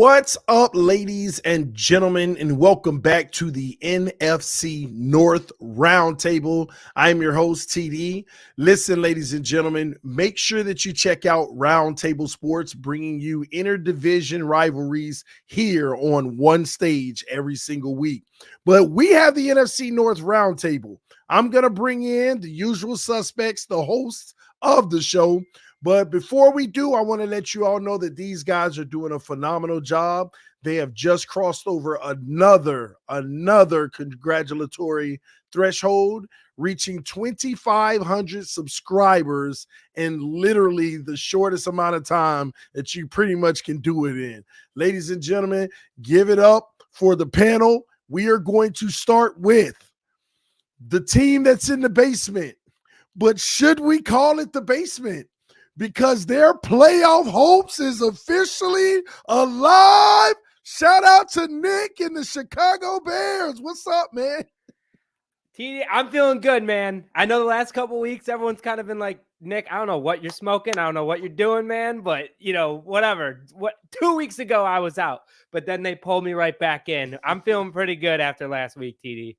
What's up, ladies and gentlemen, and welcome back to the NFC North Roundtable. I'm your host, TD. Listen, ladies and gentlemen, make sure that you check out Roundtable Sports, bringing you interdivision rivalries here on one stage every single week. But we have the NFC North Roundtable. I'm going to bring in the usual suspects, the hosts of the show. But before we do, I want to let you all know that these guys are doing a phenomenal job. They have just crossed over another congratulatory threshold, reaching 2,500 subscribers in literally the shortest amount of time that you pretty much can do it in. Ladies and gentlemen, give it up for the panel. We are going to start with the team that's in the basement. But should we call it the basement? Because their playoff hopes is officially alive. Shout out to Nick and the Chicago Bears. What's up, man? TD, I'm feeling good, man. I know the last couple weeks, everyone's kind of been like, Nick, I don't know what you're smoking. I don't know what you're doing, man. But, whatever. 2 weeks ago, I was out. But then they pulled me right back in. I'm feeling pretty good after last week, TD.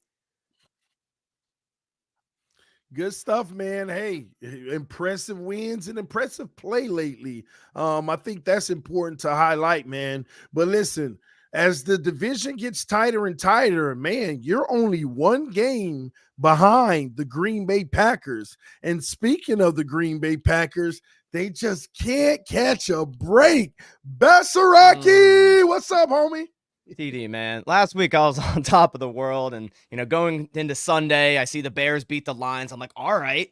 Good stuff, man. Hey, impressive wins and impressive play lately. I think that's important to highlight, man. But listen, as the division gets tighter and tighter, man, you're only one game behind the Green Bay Packers. And speaking of the Green Bay Packers, they just can't catch a break. Basaraki, what's up, homie? TD, man. Last week I was on top of the world, and going into Sunday, I see the Bears beat the Lions. I'm like, all right,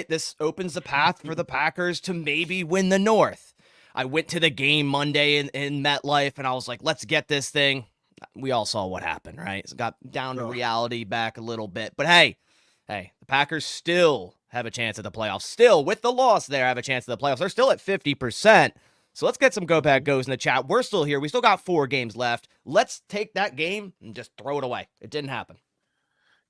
this opens the path for the Packers to maybe win the North. I went to the game Monday in MetLife, and I was like, let's get this thing. We all saw what happened, right? So got down to reality back a little bit. But hey, the Packers still have a chance at the playoffs. Still, with the loss there, have a chance at the playoffs. They're still at 50%. So let's get some Go Pack Goes in the chat. We're still here. We still got 4 games left. Let's take that game and just throw it away. It didn't happen.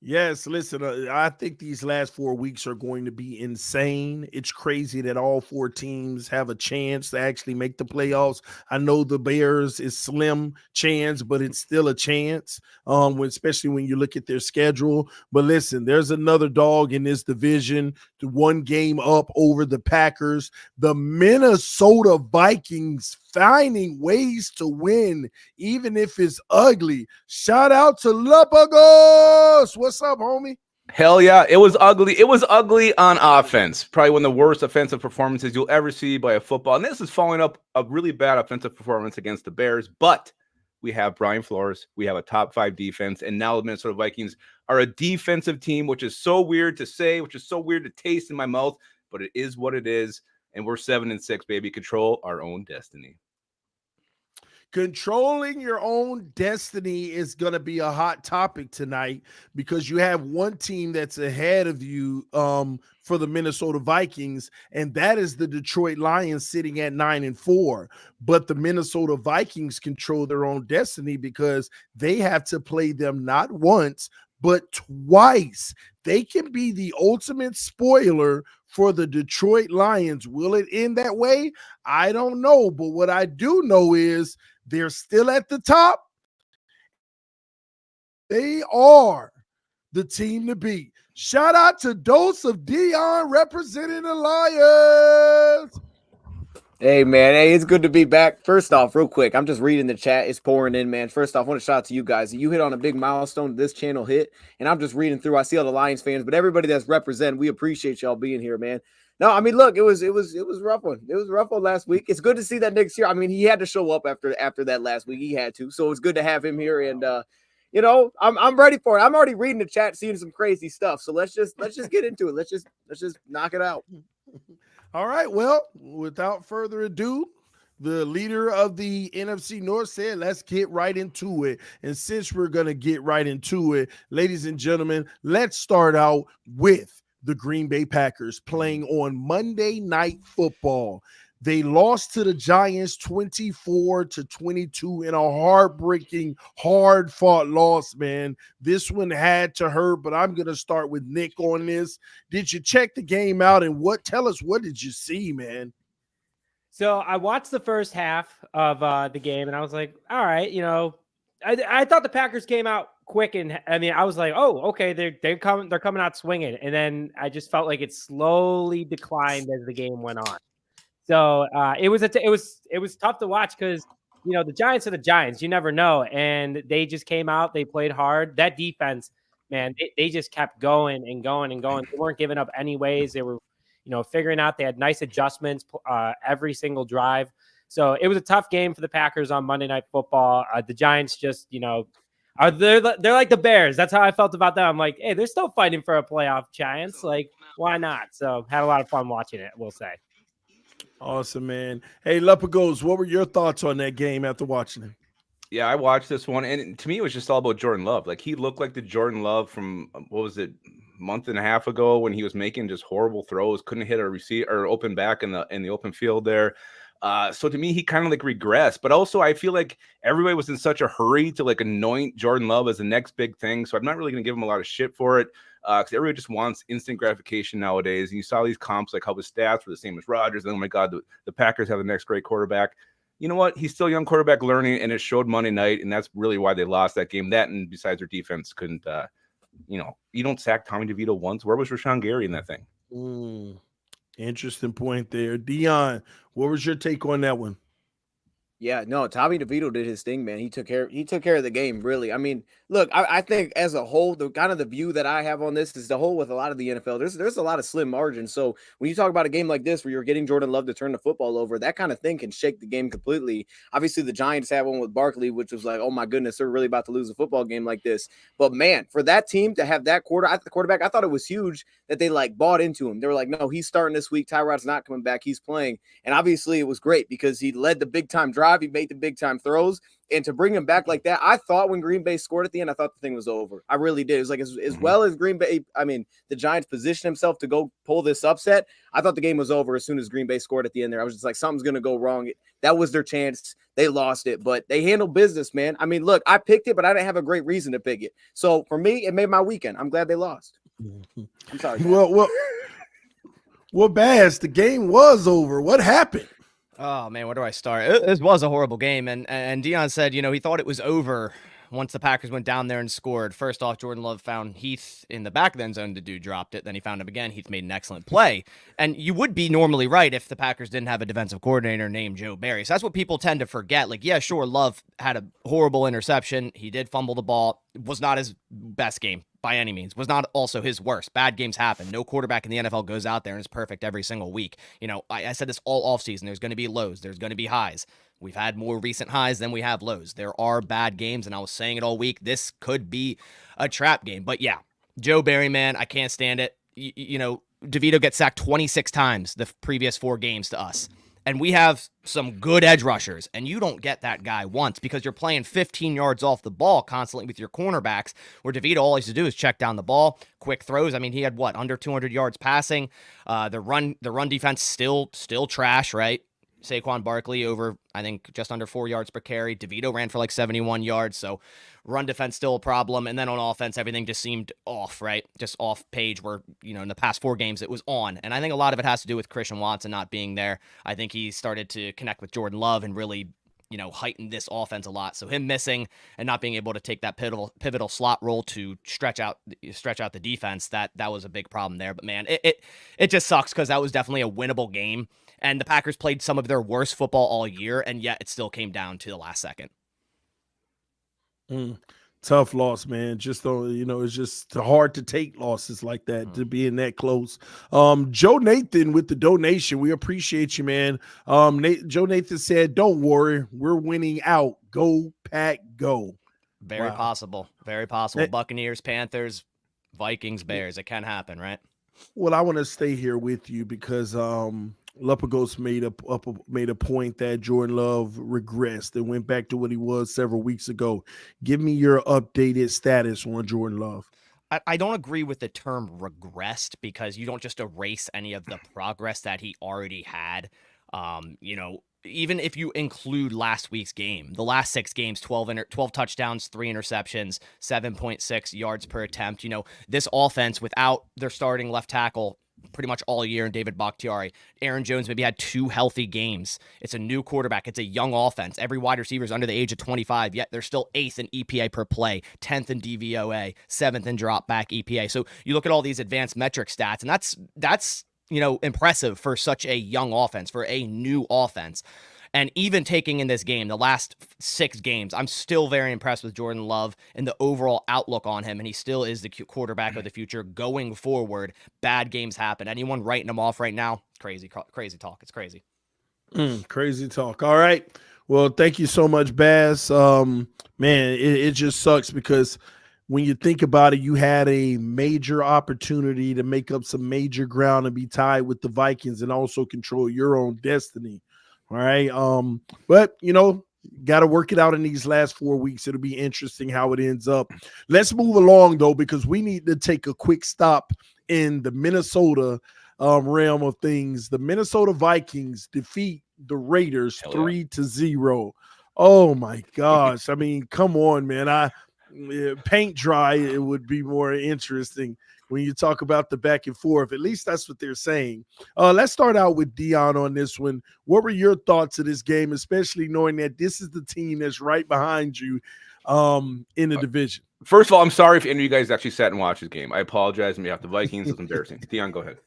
Yes, listen, I think these last 4 weeks are going to be insane. It's crazy that all 4 teams have a chance to actually make the playoffs. I know the Bears is slim chance, but it's still a chance, especially when you look at their schedule. But listen, there's another dog in this division, the 1 game up over the Packers. The Minnesota Vikings finding ways to win, even if it's ugly. Shout out to Lapagos. What's up, homie? Hell yeah, it was ugly. It was ugly on offense. Probably one of the worst offensive performances you'll ever see by a football. And this is following up a really bad offensive performance against the Bears. But we have Brian Flores. We have a top 5 defense. And now the Minnesota Vikings are a defensive team, which is so weird to say, which is so weird to taste in my mouth. But it is what it is. And we're 7-6, baby. Control our own destiny. Controlling your own destiny is going to be a hot topic tonight because you have one team that's ahead of you for the Minnesota Vikings, and that is the Detroit Lions sitting at 9-4. But the Minnesota Vikings control their own destiny because they have to play them not once, but twice. They can be the ultimate spoiler for the Detroit Lions. Will it end that way? I don't know. But what I do know is they're still at the top. They are the team to beat. Shout out to Dose of Dion representing the Lions. Hey, man. Hey, it's good to be back. First off, real quick, I'm just reading the chat. It's pouring in, man. First off, I want to shout out to you guys. You hit on a big milestone this channel hit, and I'm just reading through. I see all the Lions fans, but everybody that's representing, we appreciate y'all being here, man. No, I mean, look, it was rough one. It was a rough one last week. It's good to see that Nick's here. I mean, he had to show up after that last week. He had to, so it's good to have him here. And I'm ready for it. I'm already reading the chat, seeing some crazy stuff. So let's just get into it. Let's just knock it out. All right. Well, without further ado, the leader of the NFC North said, let's get right into it. And since we're going to get right into it, ladies and gentlemen, let's start out with the Green Bay Packers playing on Monday Night Football. They lost to the Giants 24-22 in a heartbreaking, hard-fought loss, man. This one had to hurt, but I'm going to start with Nick on this. Did you check the game out, and tell us what did you see, man? So I watched the first half of the game, and I was like, all right, I thought the Packers came out quick, and I mean, I was like, oh, okay, they're coming out swinging, and then I just felt like it slowly declined as the game went on. So it was tough to watch because the Giants are the Giants. You never know, and they just came out. They played hard. That defense, man, they just kept going and going and going. They weren't giving up anyways. They were, figuring out. They had nice adjustments every single drive. So it was a tough game for the Packers on Monday Night Football. The Giants just, they're like the Bears. That's how I felt about them. I'm like, hey, they're still fighting for a playoff chance. Like, why not? So had a lot of fun watching it, we'll say. Awesome, man. Hey, Lepagos, what were your thoughts on that game after watching it? Yeah, I watched this one, and to me, it was just all about Jordan Love. Like, he looked like the Jordan Love from, what was it, month and a half ago, when he was making just horrible throws, couldn't hit a receiver or open back in the open field there. So to me, he kind of like regressed, but also I feel like everybody was in such a hurry to like anoint Jordan Love as the next big thing. So I'm not really going to give him a lot of shit for it, because everybody just wants instant gratification nowadays. And you saw these comps, like how his stats were the same as Rodgers. And oh my God, the Packers have the next great quarterback. You know what? He's still a young quarterback learning, and it showed Monday night, and that's really why they lost that game. That, and besides, their defense couldn't, you don't sack Tommy DeVito once. Where was Rashawn Gary in that thing? Interesting point there. Dion, what was your take on that one? Yeah, no, Tommy DeVito did his thing, man. He took care of the game, really. I mean, look, I think as a whole, the kind of the view that I have on this is the whole with a lot of the NFL. There's a lot of slim margins. So when you talk about a game like this where you're getting Jordan Love to turn the football over, that kind of thing can shake the game completely. Obviously, the Giants had one with BARLEY, which was like, oh my goodness, they're really about to lose a football game like this. But man, for that team to have that quarterback, I thought it was huge that they like bought into him. They were like, no, he's starting this week. Tyrod's not coming back. He's playing. And obviously it was great because he led the big time drive. He made the big time throws, and to bring him back like that, I thought when Green Bay scored at the end, I thought the thing was over. I really did. It was like as well as Green Bay, I mean, the Giants positioned himself to go pull this upset. I thought the game was over as soon as Green Bay scored at the end there. I was just like, something's going to go wrong. That was their chance. They lost it, but they handled business, man. I mean, look, I picked it, but I didn't have a great reason to pick it. So for me, it made my weekend. I'm glad they lost. I'm sorry. Well, Baz, the game was over. What happened? Oh man, where do I start? This was a horrible game, and Dion said, he thought it was over once the Packers went down there and scored. First off, Jordan Love found Heath in the back of the end zone. The dude dropped it. Then he found him again. Heath made an excellent play. And you would be normally right if the Packers didn't have a defensive coordinator named Joe Barry. So that's what people tend to forget. Like, yeah, sure, Love had a horrible interception. He did fumble the ball. It was not his best game by any means. Was not also his worst. Bad games happen. No quarterback in the NFL goes out there and is perfect every single week. I said this all offseason. There's going to be lows. There's going to be highs. We've had more recent highs than we have lows. There are bad games, and I was saying it all week. This could be a trap game. But yeah, Joe Barry, man, I can't stand it. DeVito gets sacked 26 times the previous 4 games to us. And we have some good edge rushers, and you don't get that guy once because you're playing 15 yards off the ball constantly with your cornerbacks, where DeVito all he used to do is check down the ball, quick throws. I mean, he had under 200 yards passing. The run defense still trash, right? Saquon Barkley over, I think, just under 4 yards per carry. DeVito ran for like 71 yards, so run defense still a problem. And then on offense, everything just seemed off, right? Just off page where, in the past 4 games, it was on. And I think a lot of it has to do with Christian Watson not being there. I think he started to connect with Jordan Love and really, heighten this offense a lot. So him missing and not being able to take that pivotal slot role to stretch out the defense, that was a big problem there. But man, it just sucks because that was definitely a winnable game. And the Packers played some of their worst football all year, and yet it still came down to the last second. Tough loss, man. Just it's just hard to take losses like that, to be in that close. Joe Nathan with the donation. We appreciate you, man. Joe Nathan said, "Don't worry, we're winning out. Go Pack, go." Very possible. Very possible. Buccaneers, Panthers, Vikings, Bears. It can happen, right? Well, I want to stay here with you because Lepagos made a point that Jordan Love regressed and went back to what he was several weeks ago. Give me your updated status on Jordan Love. I don't agree with the term regressed because you don't just erase any of the progress that he already had. Even if you include last week's game, the last 6 games, 12 touchdowns, 3 interceptions, 7.6 yards per attempt. This offense without their starting left tackle pretty much all year in David Bakhtiari. Aaron Jones maybe had 2 healthy games. It's a new quarterback. It's a young offense. Every wide receiver is under the age of 25, yet they're still 8th in EPA per play, 10th in DVOA, 7th in drop back EPA. So you look at all these advanced metric stats, and that's impressive for such a young offense, for a new offense. And even taking in this game, the last 6 games, I'm still very impressed with Jordan Love and the overall outlook on him. And he still is the quarterback of the future going forward. Bad games happen. Anyone writing him off right now? Crazy talk. It's crazy. Crazy talk. All right. Well, thank you so much, Baz. Man, it just sucks because when you think about it, you had a major opportunity to make up some major ground and be tied with the Vikings and also control your own destiny. All right. But got to work it out in these last 4 weeks. It'll be interesting how it ends up. Let's move along though, because we need to take a quick stop in the Minnesota realm of things. The Minnesota Vikings defeat the Raiders 3-0. Oh my gosh. I mean, come on, man. Paint dry, it would be more interesting when you talk about the back and forth. At least that's what they're saying. Let's start out with Dion on this one. What were your thoughts of this game, especially knowing that this is the team that's right behind you in the division? First of all, I'm sorry if any of you guys actually sat and watched this game. I apologize on behalf of the Vikings. It's embarrassing. Dion, go ahead.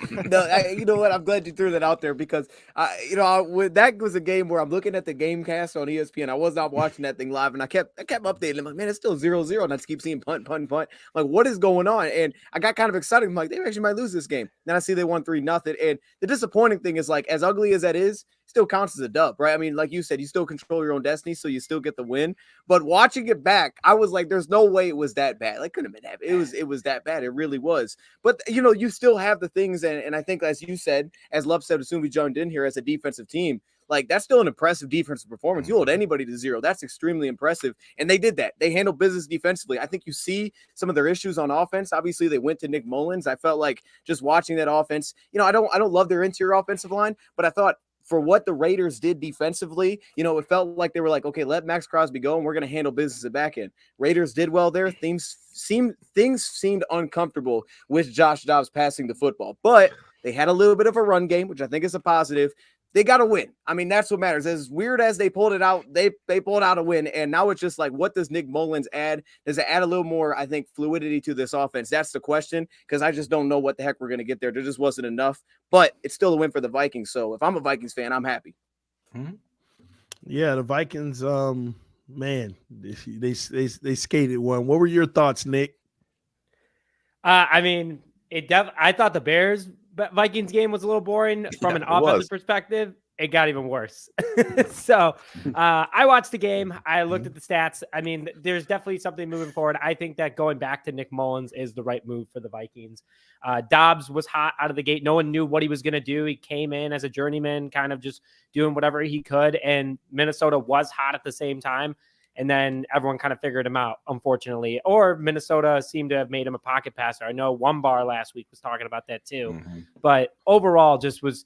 No, you know what? I'm glad you threw that out there because, that was a game where I'm looking at the game cast on ESPN. I was not watching that thing live, and I kept updating. I'm like, man, it's still 0-0, and I just keep seeing punt. Like, what is going on? And I got kind of excited. I'm like, they actually might lose this game. Then I see they won 3-0. And the disappointing thing is, like, as ugly as that is, still counts as a dub, right? I mean, like you said, you still control your own destiny, so you still get the win. But watching it back, I was like, there's no way it was that bad. Like, couldn't have been that bad. It was that bad. It really was. But, you still have the things, and I think, as you said, as Love said, as soon as we joined in here as a defensive team, like, that's still an impressive defensive performance. You hold anybody to 0. That's extremely impressive. And they did that. They handled business defensively. I think you see some of their issues on offense. Obviously, they went to Nick Mullins. I felt like just watching that offense, I don't love their interior offensive line, but I thought, for what the Raiders did defensively, it felt like they were like, okay, let Max Crosby go and we're going to handle business at back end. Raiders did well there. Things seemed uncomfortable with Josh Dobbs passing the football, but they had a little bit of a run game, which I think is a positive. They got to win. I mean, that's what matters. As weird as they pulled it out, they pulled out a win. And now it's just like, what does Nick Mullins add? Does it add a little more, I think, fluidity to this offense? That's the question, because I just don't know what the heck we're going to get there. There just wasn't enough, but it's still a win for the Vikings. So if I'm a Vikings fan, I'm happy. Yeah, the Vikings, man, they skated one. What were your thoughts, Nick? I mean, I thought the Vikings game was a little boring from an offensive perspective. It got even worse. So I watched the game. I looked at the stats. I mean, there's definitely something moving forward. I think that going back to Nick Mullins is the right move for the Vikings. Dobbs was hot out of the gate. No one knew what he was going to do. He came in as a journeyman, kind of just doing whatever he could. And Minnesota was hot at the same time. And then everyone kind of figured him out, unfortunately. Or Minnesota seemed to have made him a pocket passer. I know One Bar last week was talking about that too. But overall, just was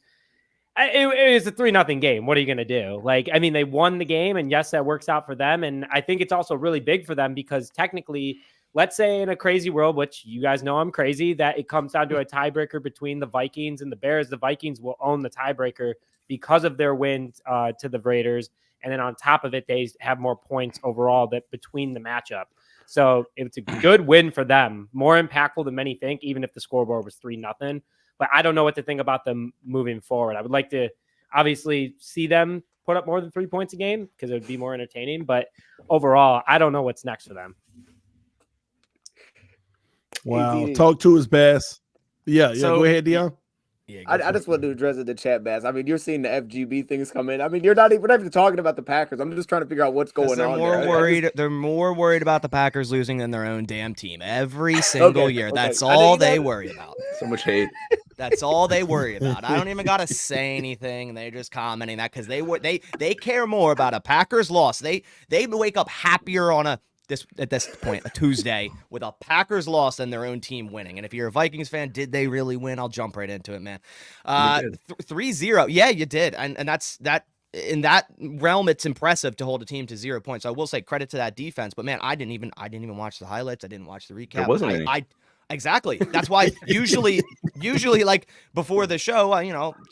it was a 3-0 game. What are you going to do? Like, I mean, they won the game, and yes, that works out for them. And I think it's also really big for them because technically, let's say in a crazy world, which you guys know I'm crazy, that it comes down to a tiebreaker between the Vikings and the Bears. The Vikings will own the tiebreaker because of their win to the Raiders. And then on top of it, they have more points overall between the matchup. So it's a good win for them. More impactful than many think, even if the scoreboard was 3-0. But I don't know what to think about them moving forward. I would like to obviously see them put up more than 3 points a game because it would be more entertaining. But overall, I don't know what's next for them. Wow. Talk to us, Bass. Yeah, So- go ahead, Dion. Yeah, I just wanted to address it in the chat, Baz. I mean, you're seeing the FGB things come in. I mean, we're not even talking about the Packers. I'm just trying to figure out what's going they're on. They're more worried about the Packers losing than their own damn team every single year. Okay. That's I all think they that- worry about. So much hate. That's all they worry about. I don't even gotta say anything. They're just commenting that because they care more about a Packers loss. They wake up happier on at this point, a Tuesday, with a Packers loss than their own team winning. And if you're a Vikings fan, did they really win? I'll jump right into it, man. 3-0. Yeah, you did. And that's that. In that realm, it's impressive to hold a team to 0 points. I will say credit to that defense, but man, I didn't even watch the highlights. I didn't watch the recap. There wasn't any. Exactly. That's why usually like before the show,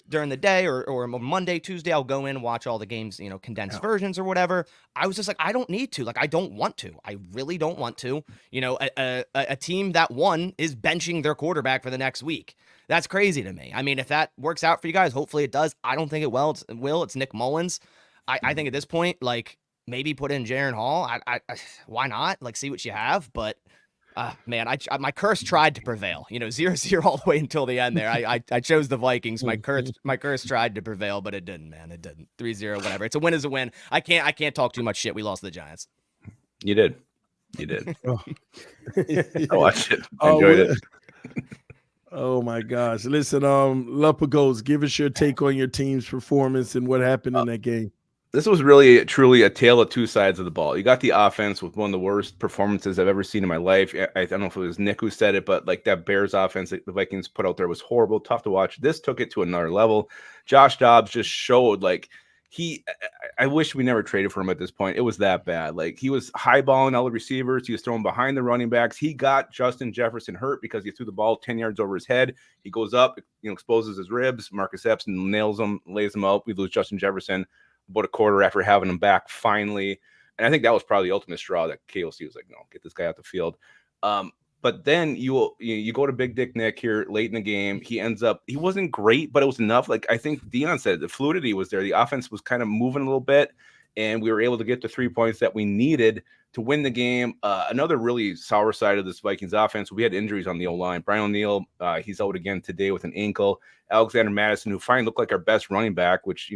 during the day or Monday, Tuesday, I'll go in and watch all the games, condensed versions or whatever. I was just like, I don't need to. Like, I don't want to. I really don't want to. A team that won is benching their quarterback for the next week. That's crazy to me. I mean, if that works out for you guys, hopefully it does. I don't think it will. It's Nick Mullins. I think at this point, like, maybe put in Jaron Hall. I why not? Like, see what you have. But man, my curse tried to prevail. 0-0 all the way until the end there. I chose the Vikings. My curse tried to prevail, but it didn't, man. It didn't. 3-0, whatever. It's a win is a win. I can't talk too much shit. We lost to the Giants. You did. Oh. I watched it. I enjoyed it. Oh my gosh. Listen, Lupagos, give us your take on your team's performance and what happened in that game. This was really, truly a tale of two sides of the ball. You got the offense with one of the worst performances I've ever seen in my life. I don't know if it was Nick who said it, but like that Bears offense that the Vikings put out there was horrible, tough to watch. This took it to another level. Josh Dobbs just showed like I wish we never traded for him at this point. It was that bad. Like he was highballing all the receivers. He was throwing behind the running backs. He got Justin Jefferson hurt because he threw the ball 10 yards over his head. He goes up, exposes his ribs. Marcus Epps nails him, lays him out. We lose Justin Jefferson about a quarter after having him back finally. And I think that was probably the ultimate straw that KOC was like, no, get this guy out the field. But then you go to Big Dick Nick here late in the game. He wasn't great, but it was enough. Like I think Dion said, the fluidity was there. The offense was kind of moving a little bit, and we were able to get the 3 points that we needed to win the game. Another really sour side of this Vikings offense, we had injuries on the O-line. Brian O'Neill, he's out again today with an ankle. Alexander Madison, who finally looked like our best running back, which,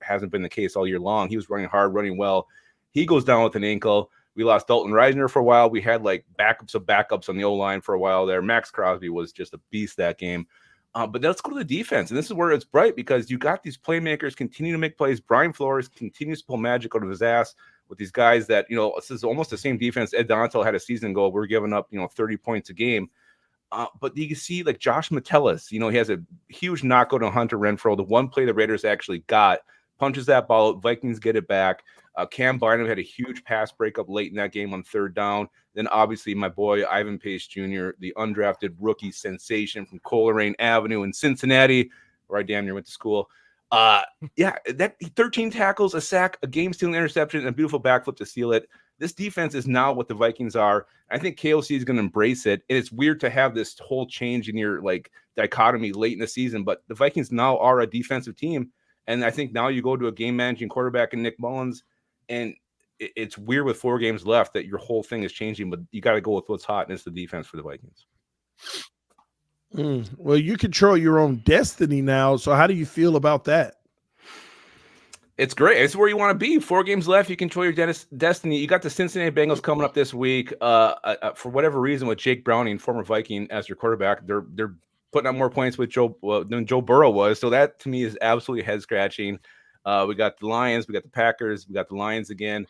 hasn't been the case all year long. He was running hard, running well. He goes down with an ankle. We lost Dalton Reisner for a while. We had like backups of backups on the O-line for a while there. Max Crosby was just a beast that game. But let's go to the defense. And this is where it's bright because you got these playmakers continue to make plays. Brian Flores continues to pull magic out of his ass with these guys that, this is almost the same defense Ed Donatell had a season ago. We're giving up, 30 points a game. But you can see like Josh Metellus, he has a huge knockout on Hunter Renfrow. The one play the Raiders actually got, punches that ball out. Vikings get it back. Cam Bynum had a huge pass breakup late in that game on third down. Then obviously my boy Ivan Pace Jr., the undrafted rookie sensation from Coleraine Avenue in Cincinnati, where I damn near went to school. That 13 tackles, a sack, a game-stealing interception, and a beautiful backflip to seal it. This defense is now what the Vikings are. I think KOC is going to embrace it. And it's weird to have this whole change in your like dichotomy late in the season, but the Vikings now are a defensive team. And I think now you go to a game-managing quarterback in Nick Mullins, and it's weird with 4 games left that your whole thing is changing, but you got to go with what's hot, and it's the defense for the Vikings. Well, you control your own destiny now. So how do you feel about that? It's great. It's where you want to be. 4 games left. You control your destiny. You got the Cincinnati Bengals coming up this week. For whatever reason, with Jake Browning, former Viking, as your quarterback, they're putting up more points with than Joe Burrow was. So that to me is absolutely head scratching. We got the Lions, we got the Packers, we got the Lions again.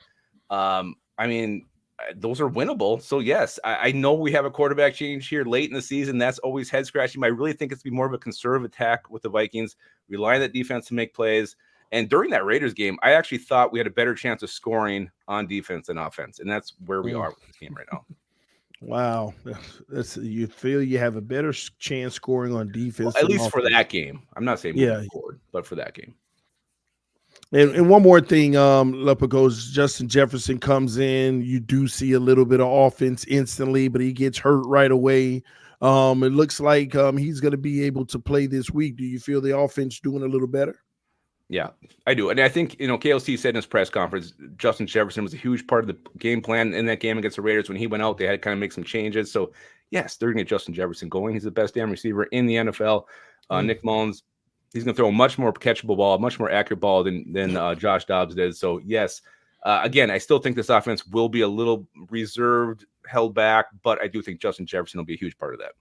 Those are winnable. So yes, I know we have a quarterback change here late in the season. That's always head scratching. But I really think it's be more of a conservative attack with the Vikings. Rely on that defense to make plays. And during that Raiders game, I actually thought we had a better chance of scoring on defense than offense. And that's where we are with this game right now. Wow. You feel you have a better chance scoring on defense. Well, at least for that game. I'm not saying moving forward, but for that game. And one more thing, Lupagos, Justin Jefferson comes in. You do see a little bit of offense instantly, but he gets hurt right away. It looks like he's going to be able to play this week. Do you feel the offense doing a little better? Yeah, I do. And I think, KLC said in his press conference, Justin Jefferson was a huge part of the game plan in that game against the Raiders. When he went out, they had to kind of make some changes. So, yes, they're going to get Justin Jefferson going. He's the best damn receiver in the NFL. Nick Mullins, he's going to throw a much more catchable ball, much more accurate ball than Josh Dobbs did. So, yes, again, I still think this offense will be a little reserved, held back, but I do think Justin Jefferson will be a huge part of that.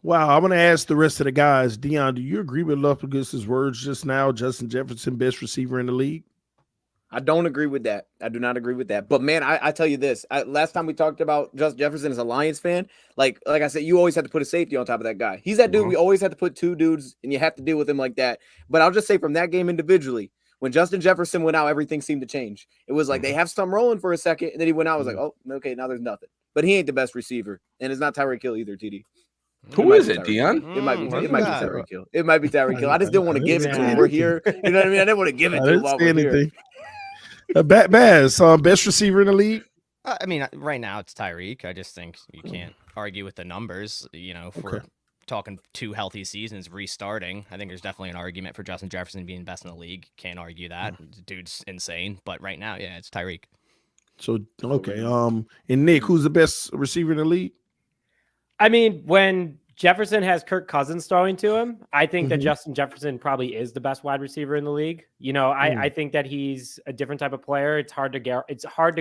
Wow, I'm going to ask the rest of the guys. Dion, do you agree with Lupagos' words just now? Justin Jefferson, best receiver in the league? I don't agree with that. I do not agree with that. But, man, I tell you this. Last time we talked about Justin Jefferson as a Lions fan, like I said, you always had to put a safety on top of that guy. He's that dude. We always had to put 2 dudes, and you have to deal with him like that. But I'll just say from that game individually, when Justin Jefferson went out, everything seemed to change. It was like they have some rolling for a second, and then he went out. I was like, oh, okay, now there's nothing. but he ain't the best receiver, and it's not Tyreek Hill either. TD. Who is it, Dion? It might be. What It is might be that? Tyreek Hill. It might be Tyreek Hill. I just didn't want to give it to him. Yeah. We're here. You know what I mean? I didn't want to give it I to him didn't while say we're here. anything. Baz, best receiver in the league. I mean, right now it's Tyreek. I just think you can't argue with the numbers. You know, if we're talking 2 healthy seasons restarting, I think there's definitely an argument for Justin Jefferson being best in the league. Can't argue that. Dude's insane. But right now, yeah, it's Tyreek. So okay. And Nick, who's the best receiver in the league? I mean, when Jefferson has Kirk Cousins throwing to him, I think that Mhm. Justin Jefferson probably is the best wide receiver in the league. You know, I think that he's a different type of player. It's hard to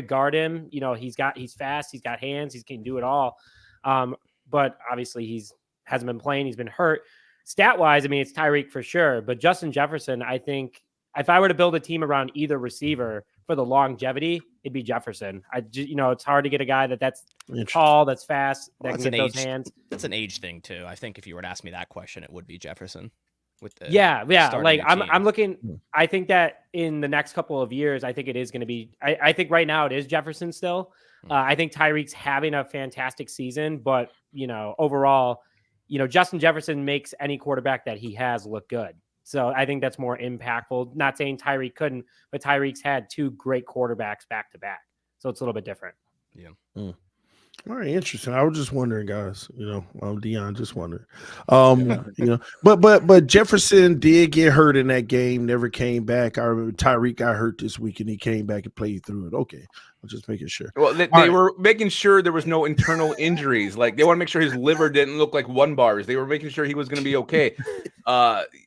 guard him. You know, he's fast, he's got hands, he can do it all. But obviously hasn't been playing, he's been hurt. Stat wise, I mean, it's Tyreek for sure. But Justin Jefferson, I think if I were to build a team around either receiver for the longevity, it'd be Jefferson. It's hard to get a guy that's tall, that's fast, that Well, can get those hands. That's an age thing too. I think if you were to ask me that question, it would be Jefferson. With the Yeah. Like I'm team. looking. I think that in the next couple of years, I think it is going to be. I think right now it is Jefferson still. I think Tyreek's having a fantastic season, but overall, Justin Jefferson makes any quarterback that he has look good. So I think that's more impactful. Not saying Tyreek couldn't, but Tyreek's had 2 great quarterbacks back to back, so it's a little bit different. Yeah. All right, interesting. I was just wondering, guys. Dion, just wondering. But Jefferson did get hurt in that game, never came back. I remember Tyreek got hurt this week, and he came back and played through it. Okay, I'm just making sure. Well, they were making sure there was no internal injuries. Like they want to make sure his liver didn't look like 1 bars. They were making sure he was going to be okay.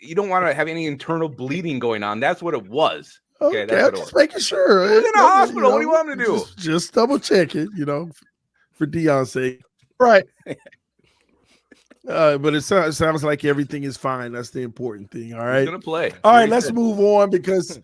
You don't want to have any internal bleeding going on. That's what it was. Okay, that's I'm just making sure. He was in a hospital. What do you want him to do? Just double check it. For Dion's sake. Right. But it sounds like everything is fine. That's the important thing. All right. He's gonna play. All right, let's move on because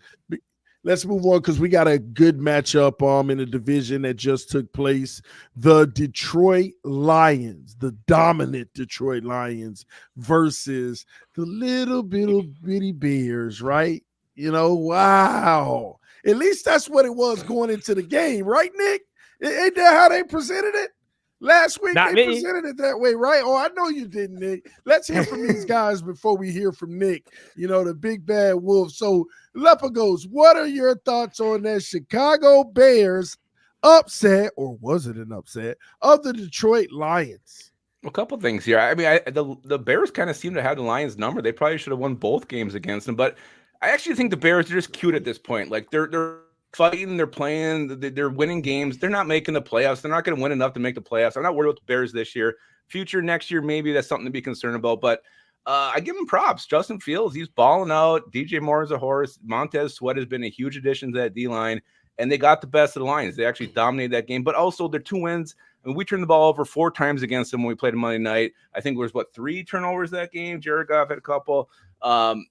we got a good matchup in a division that just took place. The Detroit Lions, the dominant Detroit Lions versus the little bitty Bears, right? Wow. At least that's what it was going into the game, right, Nick? Ain't that how they presented it? Last week Not they me. presented it that way, right? Oh, I know you didn't, Nick. Let's hear from these guys before we hear from Nick, the big bad wolf. So, Lepagos, what are your thoughts on that Chicago Bears upset, or was it an upset, of the Detroit Lions? A couple things here. I mean, the Bears kind of seem to have the Lions number. They probably should have won both games against them, but I actually think the Bears are just cute at this point. Like they're fighting, they're playing, they're winning games. They're not making the playoffs. They're not going to win enough to make the playoffs. I'm not worried about the Bears this year. Future next year, maybe that's something to be concerned about. But I give him props. Justin Fields, he's balling out. DJ Moore is a horse. Montez Sweat has been a huge addition to that D-line. And they got the best of the Lions. They actually dominated that game. But also their 2 wins. I mean, we turned the ball over 4 times against them when we played Monday night. I think there was 3 turnovers that game. Jared Goff had a couple.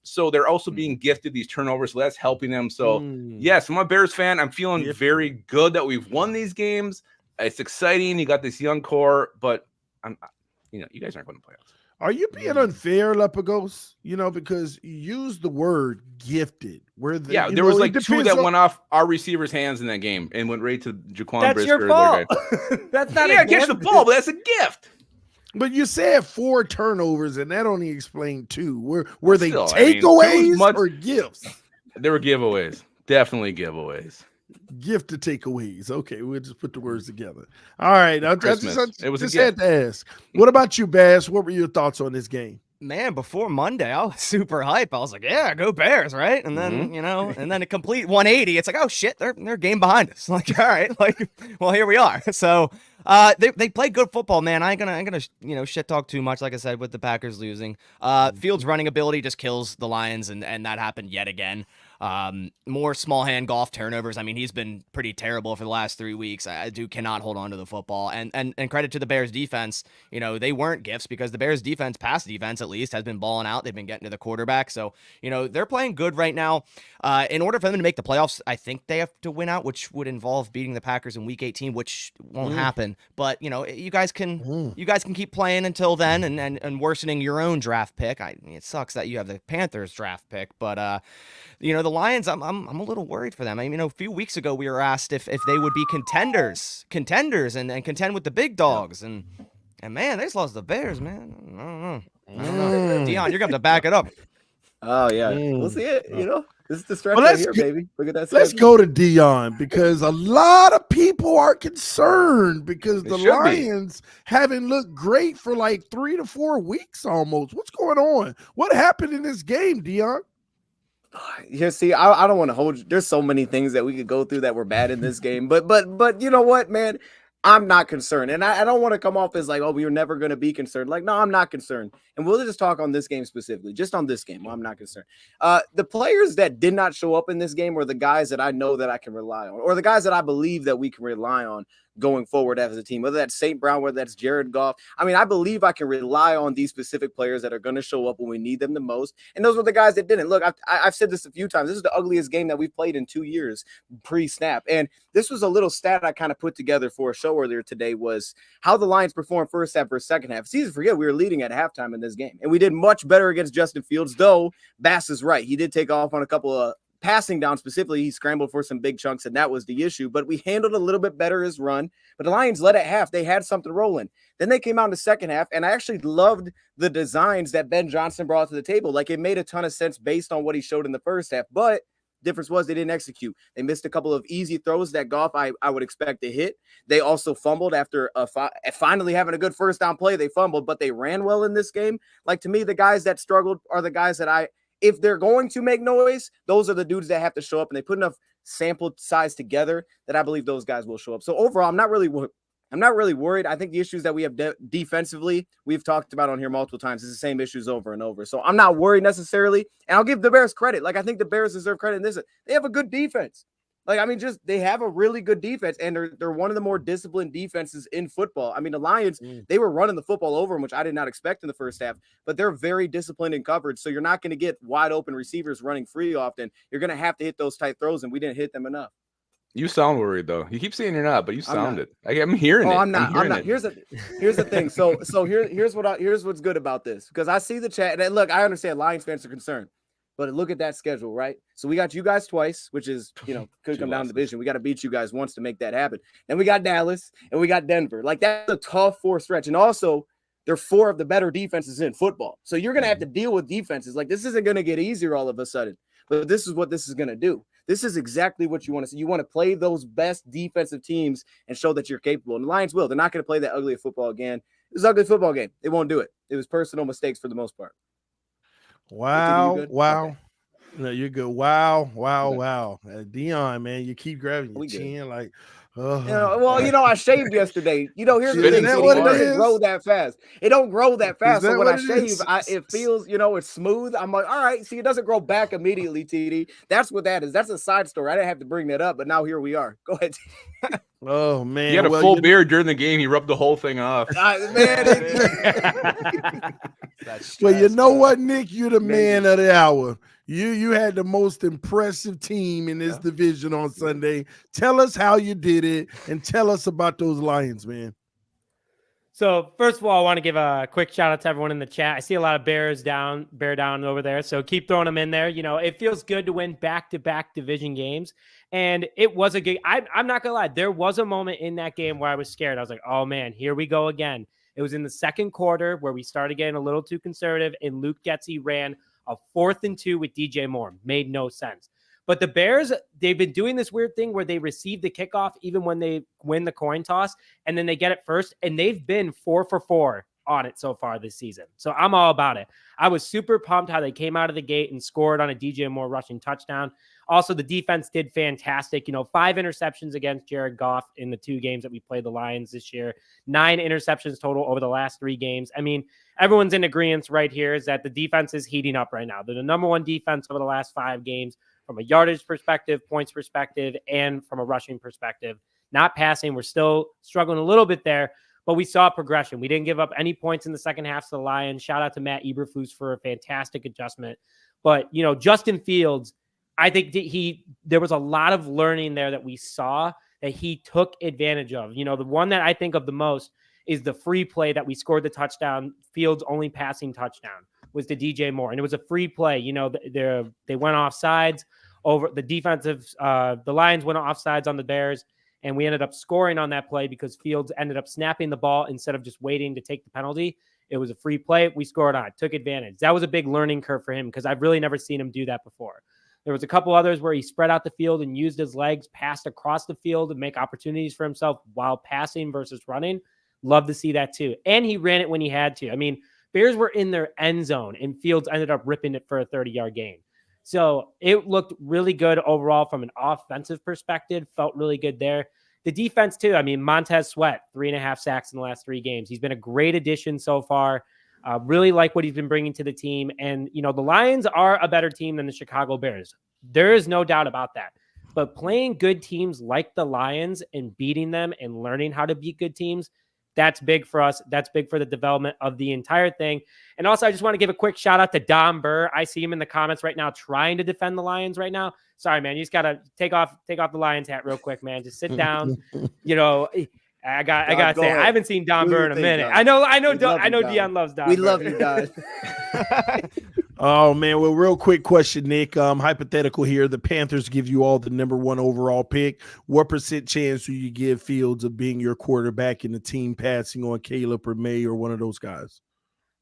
So they're also being gifted these turnovers, so that's helping them. So yes, I'm a Bears fan. I'm feeling very good that we've won these games. It's exciting. You got this young core, but you guys aren't going to playoffs. Are you being unfair, Lepagos? Because you used the word gifted. There was 2 that went off our receivers' hands in that game and went right to Jaquan That's Brisker. your fault. That's not a catch the ball, but that's a gift. But you said 4 turnovers, and that only explained 2. Were they Still, takeaways or gifts? There were giveaways. Definitely giveaways. Gift to takeaways. Okay, we'll just put the words together. All right. I just had to ask. What about you, Bass? What were your thoughts on this game? Man, before Monday, I was super hype. I was like, yeah, go Bears, right? And then, and then a complete 180. It's like, oh, shit, they're a game behind us. Like, all right, well, here we are. So they played good football, man. I ain't gonna shit talk too much, like I said, with the Packers losing. Fields' running ability just kills the Lions, and that happened yet again. More small hand golf turnovers. I mean, he's been pretty terrible for the last 3 weeks. Cannot hold on to the football. And credit to the Bears defense. They weren't gifts because the Bears defense, pass defense at least, has been balling out. They've been getting to the quarterback. So, they're playing good right now. In order for them to make the playoffs, I think they have to win out, which would involve beating the Packers in week 18, which won't happen. But, you guys can keep playing until then and worsening your own draft pick. It sucks that you have the Panthers draft pick, but the the Lions, I'm a little worried for them. I mean, a few weeks ago we were asked if they would be contenders and contend with the big dogs, and man, they just lost the Bears, man. I don't know. Dion, you're gonna have to back it up. Oh yeah, we'll see it. This is the stretch Well, right here, baby. Look at that. Let's schedule. go to Dion because a lot of people are concerned because the Lions haven't looked great for like 3 to 4 weeks almost. What's going on? What happened in this game, Dion? Yeah, see, I don't want to hold you. There's so many things that we could go through that were bad in this game, but you know what, man? I'm not concerned, and I don't want to come off as like, oh, we're never going to be concerned. Like, no, I'm not concerned, and we'll just talk on this game specifically, just on this game. Well, I'm not concerned. The players that did not show up in this game were the guys that I know that I can rely on, or the guys that I believe that we can rely on going forward as a team, whether that's St. Brown, whether that's Jared Goff. I mean, I believe I can rely on these specific players that are going to show up when we need them the most. And those were the guys that didn't. Look, I've said this a few times. This is the ugliest game that we've played in 2 years pre-snap. And this was a little stat I kind of put together for a show earlier today was how the Lions performed first half versus second half. It's easy to forget we were leading at halftime in this game. And we did much better against Justin Fields, though Bass is right. He did take off on a couple of passing down specifically. He scrambled for some big chunks, and that was the issue. But we handled a little bit better his run. But the Lions led at half. They had something rolling. Then they came out in the second half, and I actually loved the designs that Ben Johnson brought to the table. Like, it made a ton of sense based on what he showed in the first half. But difference was they didn't execute. They missed a couple of easy throws that Goff I would expect to hit. They also fumbled after finally having a good first down play. They fumbled, but they ran well in this game. Like, to me, the guys that struggled are the guys that if they're going to make noise, those are the dudes that have to show up, and they put enough sample size together that I believe those guys will show up. So overall, I'm not really worried. I think the issues that we have defensively, we've talked about on here multiple times. It's the same issues over and over. So I'm not worried necessarily, and I'll give the Bears credit. Like, I think the Bears deserve credit in this. They have a good defense. Like, I mean, they have a really good defense, and they're one of the more disciplined defenses in football. I mean, the Lions, they were running the football over them, which I did not expect in the first half, but they're very disciplined in coverage, so you're not going to get wide open receivers running free often. You're going to have to hit those tight throws, and we didn't hit them enough. You sound worried, though. You keep saying you're not, but you sounded. I'm hearing it. I'm not. Here's the thing. So here's what's good about this, because I see the chat, and look, I understand Lions fans are concerned. But look at that schedule, right? So we got you guys twice, which is, could come down to division. We got to beat you guys once to make that happen. Then we got Dallas and we got Denver. Like, that's a tough 4 stretch. And also, they're 4 of the better defenses in football. So you're going to have to deal with defenses. Like, this isn't going to get easier all of a sudden. But this is what this is going to do. This is exactly what you want to see. You want to play those best defensive teams and show that you're capable. And the Lions will. They're not going to play that ugly football again. It was an ugly football game. They won't do it. It was personal mistakes for the most part. Wow. Okay. No, you're good. Wow. Dion, man, you keep grabbing your chin like, I shaved yesterday. Here's the thing. It doesn't grow that fast. It don't grow that fast. So when I shave, it feels, it's smooth. I'm like, all right. See, it doesn't grow back immediately, TD. That's what that is. That's a side story. I didn't have to bring that up, but now here we are. Go ahead. Oh, man. He had a full beard during the game. He rubbed the whole thing off. Well, you know what, Nick? You're the man of the hour. You had the most impressive team in this division on Sunday. Tell us how you did it, and tell us about those Lions, man. So first of all, I want to give a quick shout out to everyone in the chat. I see a lot of bear down over there. So keep throwing them in there. It feels good to win back-to-back division games. And it was a good, I'm not going to lie. There was a moment in that game where I was scared. I was like, oh man, here we go again. It was in the second quarter where we started getting a little too conservative, and Luke Getsy ran a 4th and 2 with DJ Moore. Made no sense. But the Bears, they've been doing this weird thing where they receive the kickoff even when they win the coin toss, and then they get it first, and they've been 4 for 4 on it so far this season. So I'm all about it. I was super pumped how they came out of the gate and scored on a DJ Moore rushing touchdown. Also, the defense did fantastic. 5 interceptions against Jared Goff in the 2 games that we played the Lions this year. 9 interceptions total over the last 3 games. I mean, everyone's in agreement right here is that the defense is heating up right now. They're the number 1 defense over the last 5 games from a yardage perspective, points perspective, and from a rushing perspective. Not passing. We're still struggling a little bit there, but we saw progression. We didn't give up any points in the second half to the Lions. Shout out to Matt Eberflus for a fantastic adjustment. But, Justin Fields, I think there was a lot of learning there that we saw that he took advantage of. The one that I think of the most is the free play that we scored the touchdown. Fields' only passing touchdown was to DJ Moore, and it was a free play. They went off sides. over the defensive. The Lions went offsides on the Bears, and we ended up scoring on that play because Fields ended up snapping the ball instead of just waiting to take the penalty. It was a free play. We scored on it, took advantage. That was a big learning curve for him because I've really never seen him do that before. There was a couple others where he spread out the field and used his legs, passed across the field to make opportunities for himself while passing versus running. Love to see that too. And he ran it when he had to. I mean, Bears were in their end zone and Fields ended up ripping it for a 30-yard gain. So it looked really good overall from an offensive perspective. Felt really good there. The defense too. I mean, Montez Sweat, 3.5 sacks in the last 3 games. He's been a great addition so far. Really like what he's been bringing to the team. And, you know, the Lions are a better team than the Chicago Bears. There is no doubt about that. But playing good teams like the Lions and beating them and learning how to beat good teams, that's big for us. That's big for the development of the entire thing. And also, I just want to give a quick shout out to Dom Burr. I see him in the comments right now trying to defend the Lions right now. Sorry, man. You just got to take off the Lions hat real quick, man. Just sit down. You know, I got to say, I haven't seen Don Burr in a minute. I know Dion loves Don. We love you guys. Oh man, well, real quick question, Nick. Hypothetical here: the Panthers give you all the number 1 overall pick. What % chance do you give Fields of being your quarterback in the team passing on Caleb or May or one of those guys?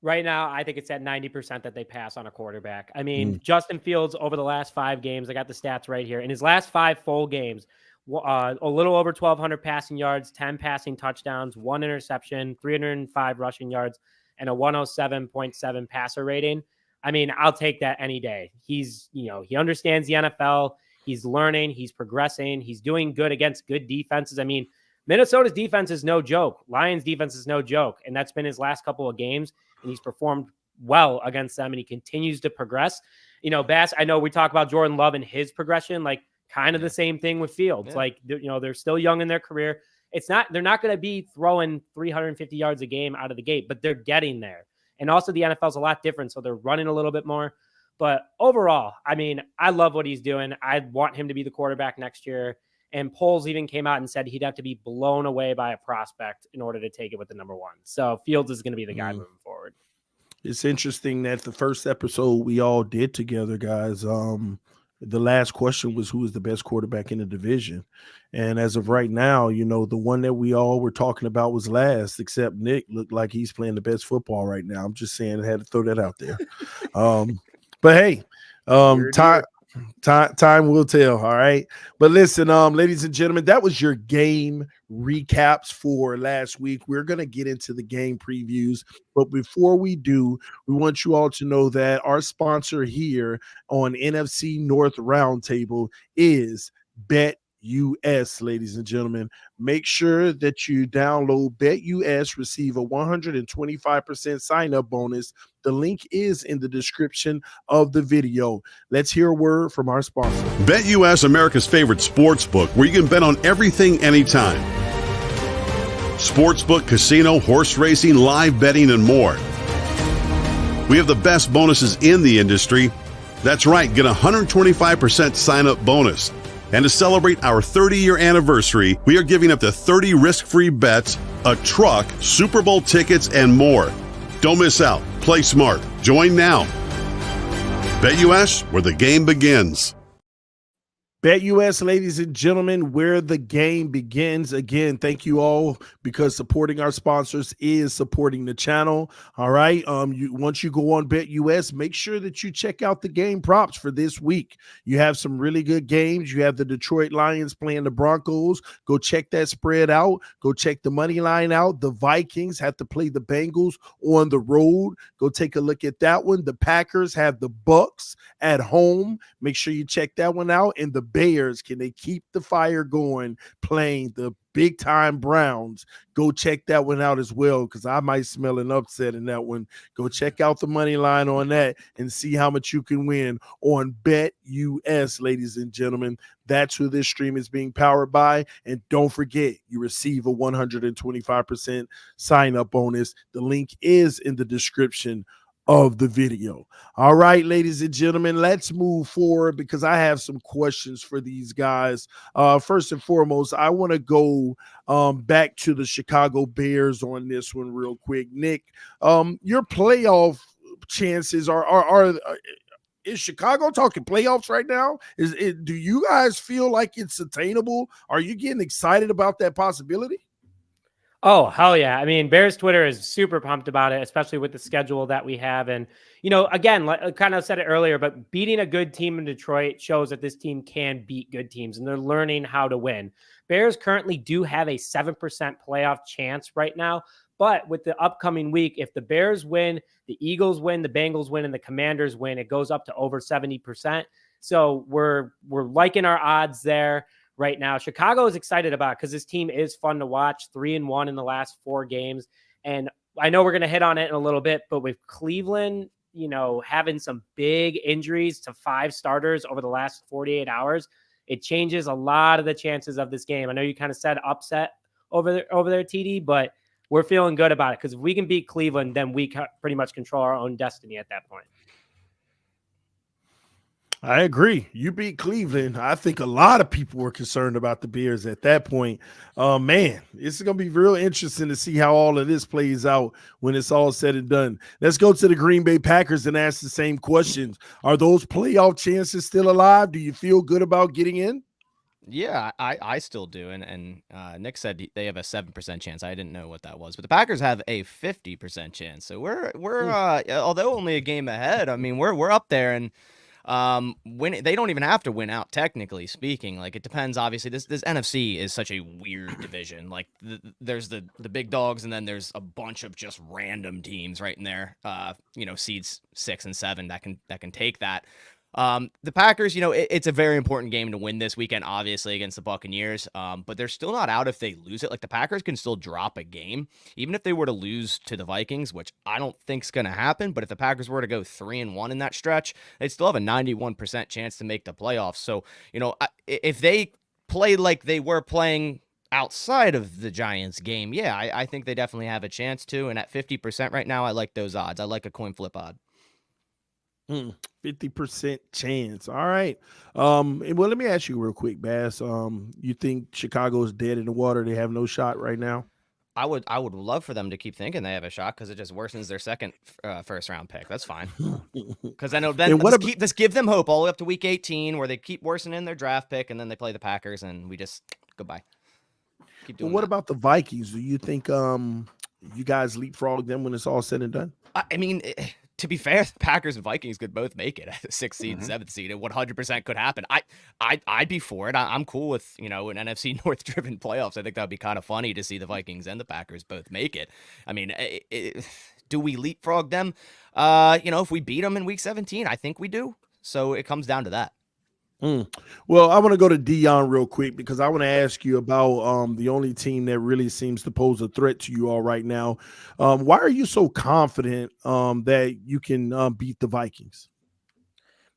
Right now, I think it's at 90% that they pass on a quarterback. I mean, Justin Fields over the last 5 games, I got the stats right here. In his last 5 full games, a little over 1,200 passing yards, 10 passing touchdowns, 1 interception, 305 rushing yards, and a 107.7 passer rating. I mean, I'll take that any day. He's, you know, he understands the NFL. He's learning. He's progressing. He's doing good against good defenses. I mean, Minnesota's defense is no joke. Lions defense is no joke. And that's been his last couple of games. And he's performed well against them. And he continues to progress. You know, Bass, I know we talk about Jordan Love and his progression, like kind of the same thing with Fields. Yeah. Like, you know, they're still young in their career. They're not going to be throwing 350 yards a game out of the gate, but they're getting there. And also the NFL is a lot different, so they're running a little bit more. But overall, I mean, I love what he's doing. I want him to be the quarterback next year. And polls even came out and said he'd have to be blown away by a prospect in order to take it with the number 1. So Fields is going to be the guy moving forward. It's interesting that the first episode we all did together, guys, the last question was who is the best quarterback in the division. And as of right now, you know, the one that we all were talking about was last, except Nick looked like he's playing the best football right now. I'm just saying I had to throw that out there. But hey, time will tell. All right. But listen, ladies and gentlemen, that was your game recaps for last week. We're going to get into the game previews. But before we do, we want you all to know that our sponsor here on NFC North Roundtable is BetUS, ladies and gentlemen. Make sure that you download BetUS, receive a 125% sign-up bonus. The link is in the description of the video. Let's hear a word from our sponsor. BetUS, America's favorite sports book, where you can bet on everything anytime. Sportsbook, casino, horse racing, live betting, and more. We have the best bonuses in the industry. That's right, get a 125% sign-up bonus. And to celebrate our 30-year anniversary, we are giving up to 30 risk-free bets, a truck, Super Bowl tickets, and more. Don't miss out. Play smart. Join now. BetUS, where the game begins. BetUS, ladies and gentlemen, where the game begins. Again, thank you all, because supporting our sponsors is supporting the channel. All right. Once you go on BetUS, make sure that you check out the game props for this week. You have some really good games. You have the Detroit Lions playing the Broncos. Go check that spread out. Go check the money line out. The Vikings have to play the Bengals on the road. Go take a look at that one. The Packers have the Bucks at home. Make sure you check that one out. And the Bears, can they keep the fire going playing the big time Browns? Go check that one out as well, because I might smell an upset in that one. Go check out the money line on that and see how much you can win on BetUS, ladies and gentlemen. That's who this stream is being powered by. And don't forget, you receive a 125% sign up bonus. The link is in the description of the video. All right, ladies and gentlemen, let's move forward, because I have some questions for these guys. First and foremost, I want to go back to the Chicago Bears on this one real quick. Nick, your playoff chances are is Chicago talking playoffs right now? Do you guys feel like it's attainable? Are you getting excited about that possibility? Oh, hell yeah. I mean, Bears Twitter is super pumped about it, especially with the schedule that we have. And, again, like I kind of said it earlier, but beating a good team in Detroit shows that this team can beat good teams, and they're learning how to win. Bears currently do have a 7% playoff chance right now. But with the upcoming week, if the Bears win, the Eagles win, the Bengals win, and the Commanders win, it goes up to over 70%. So we're liking our odds there right now. Chicago is excited about it because this team is fun to watch. 3-1 in the last 4 games. And I know we're going to hit on it in a little bit, but with Cleveland, having some big injuries to 5 starters over the last 48 hours, it changes a lot of the chances of this game. I know you kind of said upset over there, TD, but we're feeling good about it because if we can beat Cleveland, then we pretty much control our own destiny at that point. I agree. You beat Cleveland. I think a lot of people were concerned about the Bears at that point. Man, it's going to be real interesting to see how all of this plays out when it's all said and done. Let's go to the Green Bay Packers and ask the same questions. Are those playoff chances still alive? Do you feel good about getting in? Yeah, I still do. And Nick said they have a 7% chance. I didn't know what that was, but the Packers have a 50% chance. So we're although only a game ahead, I mean, we're up there, and they don't even have to win out, technically speaking. Like, it depends. Obviously, this NFC is such a weird division. Like, there's the big dogs, and then there's a bunch of just random teams right in there. Seeds 6 and 7 that can take that. The Packers, it's a very important game to win this weekend, obviously, against the Buccaneers. But they're still not out if they lose it. Like, the Packers can still drop a game, even if they were to lose to the Vikings, which I don't think is going to happen. But if the Packers were to go 3-1 in that stretch, they'd still have a 91% chance to make the playoffs. So, if they play like they were playing outside of the Giants game, yeah, I think they definitely have a chance to. And at 50% right now, I like those odds. I like a coin flip odd. 50% chance. All right. Well, let me ask you real quick, Bass. You think Chicago's dead in the water? They have no shot right now? I would love for them to keep thinking they have a shot because it just worsens their second first round pick. That's fine. Because I know then let's give them hope all the way up to week 18 where they keep worsening their draft pick, and then they play the Packers and we just goodbye. Keep doing. What about the Vikings? Do you think you guys leapfrog them when it's all said and done? I mean, to be fair, the Packers and Vikings could both make it at the 6th seed and 7th seed. It 100% could happen. I'd be for it. I'm cool with, an NFC North driven playoffs. I think that would be kind of funny to see the Vikings and the Packers both make it. I mean, do we leapfrog them? If we beat them in week 17, I think we do. So it comes down to that. Well, I want to go to Dion real quick because I want to ask you about the only team that really seems to pose a threat to you all right now. Why are you so confident that you can beat the Vikings?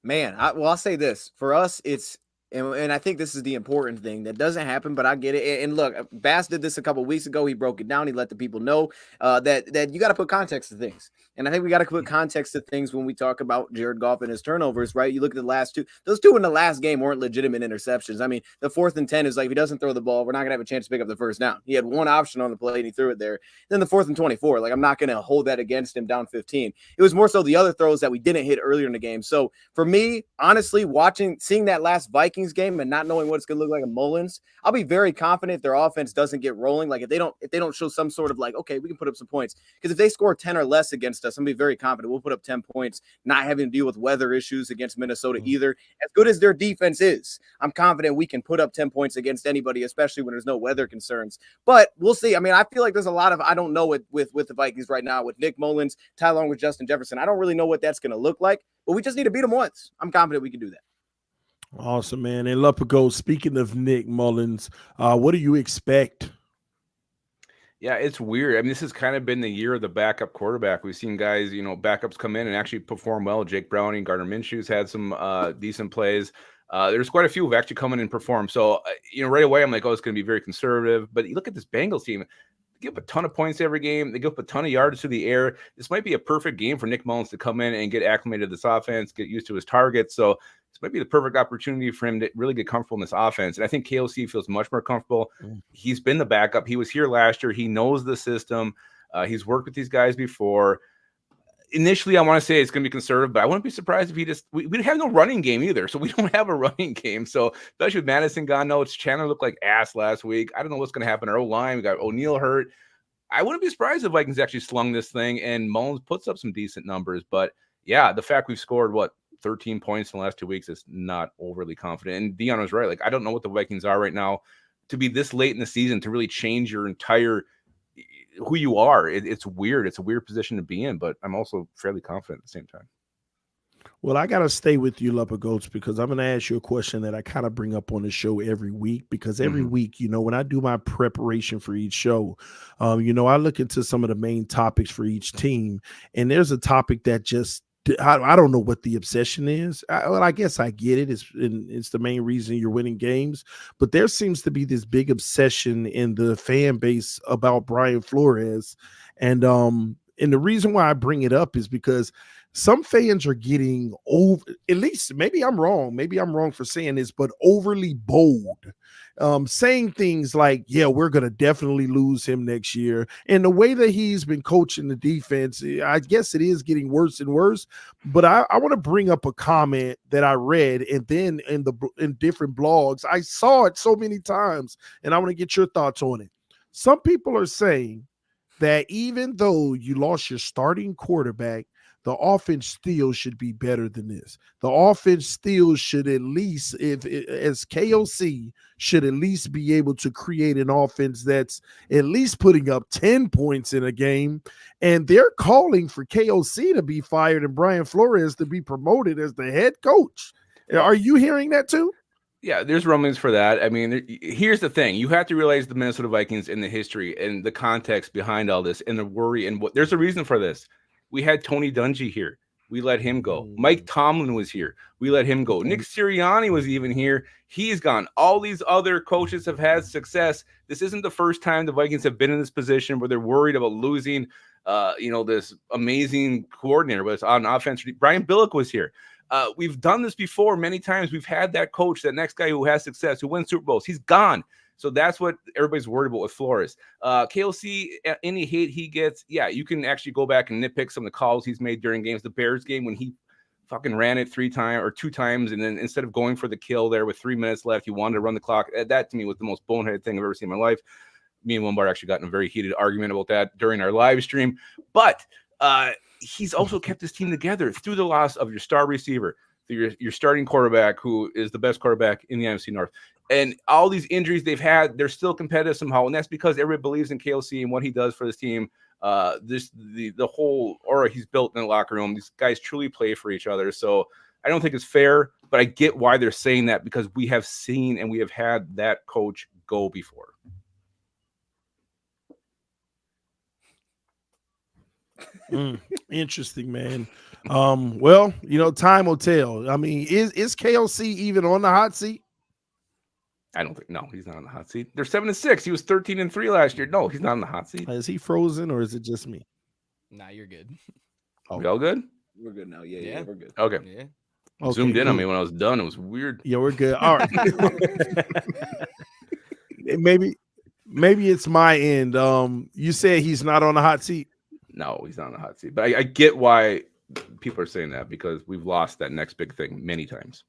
Man, I'll say this. For us, it's and I think this is the important thing that doesn't happen, but I get it. And look, Bass did this a couple weeks ago. He broke it down. He let the people know that you got to put context to things. And I think we got to put context to things when we talk about Jared Goff and his turnovers, right? You look at the last 2. Those 2 in the last game weren't legitimate interceptions. I mean, the 4th and 10 is like, if he doesn't throw the ball, we're not going to have a chance to pick up the first down. He had one option on the play and he threw it there. Then the 4th and 24, like, I'm not going to hold that against him down 15. It was more so the other throws that we didn't hit earlier in the game. So for me, honestly, seeing that last Vikings game and not knowing what it's going to look like in Mullins, I'll be very confident if their offense doesn't get rolling. Like, if they don't show some sort of like, okay, we can put up some points. Because if they score 10 or less against us, I'm going to be very confident we'll put up 10 points, not having to deal with weather issues against Minnesota either. As good as their defense is, I'm confident we can put up 10 points against anybody, especially when there's no weather concerns. But we'll see. I mean, I feel like there's a lot of I don't know with the Vikings right now with Nick Mullins, tied along with Justin Jefferson. I don't really know what that's going to look like, but we just need to beat them once. I'm confident we can do that. Awesome, man. And Lupico, speaking of Nick Mullins, what do you expect? Yeah, it's weird. I mean, this has kind of been the year of the backup quarterback. We've seen guys, backups come in and actually perform well. Jake Browning, Gardner Minshew's had some decent plays. There's quite a few who've actually come in and performed. So, right away, I'm like, oh, it's going to be very conservative. But you look at this Bengals team. They give up a ton of points every game. They give up a ton of yards through the air. This might be a perfect game for Nick Mullins to come in and get acclimated to this offense, get used to his targets. So this might be the perfect opportunity for him to really get comfortable in this offense. And I think KOC feels much more comfortable. He's been the backup. He was here last year. He knows the system. He's worked with these guys before. initially I want to say it's going to be conservative, but I wouldn't be surprised if we have no running game either. So we don't have a running game. So especially with Madison gone, no, it's Chandler looked like ass last week. I don't know what's going to happen. Our O-line, we got O'Neal hurt. I wouldn't be surprised if Vikings actually slung this thing and Mullins puts up some decent numbers. But yeah, the fact we've scored 13 points in the last 2 weeks is not overly confident. And Dion was right. Like, I don't know what the Vikings are right now to be this late in the season to really change your entire who you are. It's weird. It's a weird position to be in, but I'm also fairly confident at the same time. Well, I got to stay with you, Leopard Goats, because I'm going to ask you a question that I kind of bring up on the show every week, because every week, when I do my preparation for each show, I look into some of the main topics for each team, and there's a topic that just, I don't know what the obsession is. I guess I get it. It's the main reason you're winning games, but there seems to be this big obsession in the fan base about Brian Flores. And the reason why I bring it up is because some fans are getting over, at least maybe I'm wrong for saying this, but overly bold, saying things like, yeah, we're going to definitely lose him next year. And the way that he's been coaching the defense, I guess it is getting worse and worse. But I want to bring up a comment that I read, and then in different blogs, I saw it so many times, and I want to get your thoughts on it. Some people are saying that even though you lost your starting quarterback, the offense still should be better than this. The offense still should at least, as KOC, should at least be able to create an offense that's at least putting up 10 points in a game. And they're calling for KOC to be fired and Brian Flores to be promoted as the head coach. Are you hearing that too? Yeah, there's rumblings for that. I mean, here's the thing. You have to realize the Minnesota Vikings and the history and the context behind all this and the worry and there's a reason for this. We had Tony Dungy here. We let him go. Mike Tomlin was here. We let him go. Nick Sirianni was even here. He's gone. All these other coaches have had success. This isn't the first time the Vikings have been in this position where they're worried about losing, this amazing coordinator. But it's on offense. Brian Billick was here. We've done this before many times. We've had that coach, that next guy who has success, who wins Super Bowls. He's gone. So that's what everybody's worried about with Flores. KLC, any hate he gets, yeah, you can actually go back and nitpick some of the calls he's made during games. The Bears game when he fucking ran it 2 times, and then instead of going for the kill there with 3 minutes left, he wanted to run the clock. That to me was the most boneheaded thing I've ever seen in my life. Me and Lombard actually got in a very heated argument about that during our live stream. But he's also kept his team together through the loss of your star receiver, your starting quarterback, who is the best quarterback in the NFC North. And all these injuries they've had, they're still competitive somehow. And that's because everybody believes in KLC and what he does for this team. The whole aura he's built in the locker room. These guys truly play for each other. So I don't think it's fair, but I get why they're saying that, because we have seen and we have had that coach go before. Interesting, man. Well, time will tell. I mean, is KOC even on the hot seat? I don't think. No, he's not on the hot seat. They're 7-6. He was 13-3 last year. No, he's not on the hot seat. Is he frozen or is it just me? Nah, you're good. We all good? We're good now. Yeah, we're good. Okay. Yeah. Okay, Zoomed in on me when I was done. It was weird. Yeah, we're good. All right. maybe it's my end. You said he's not on the hot seat. No, he's not on the hot seat. But I get why people are saying that, because we've lost that next big thing many times.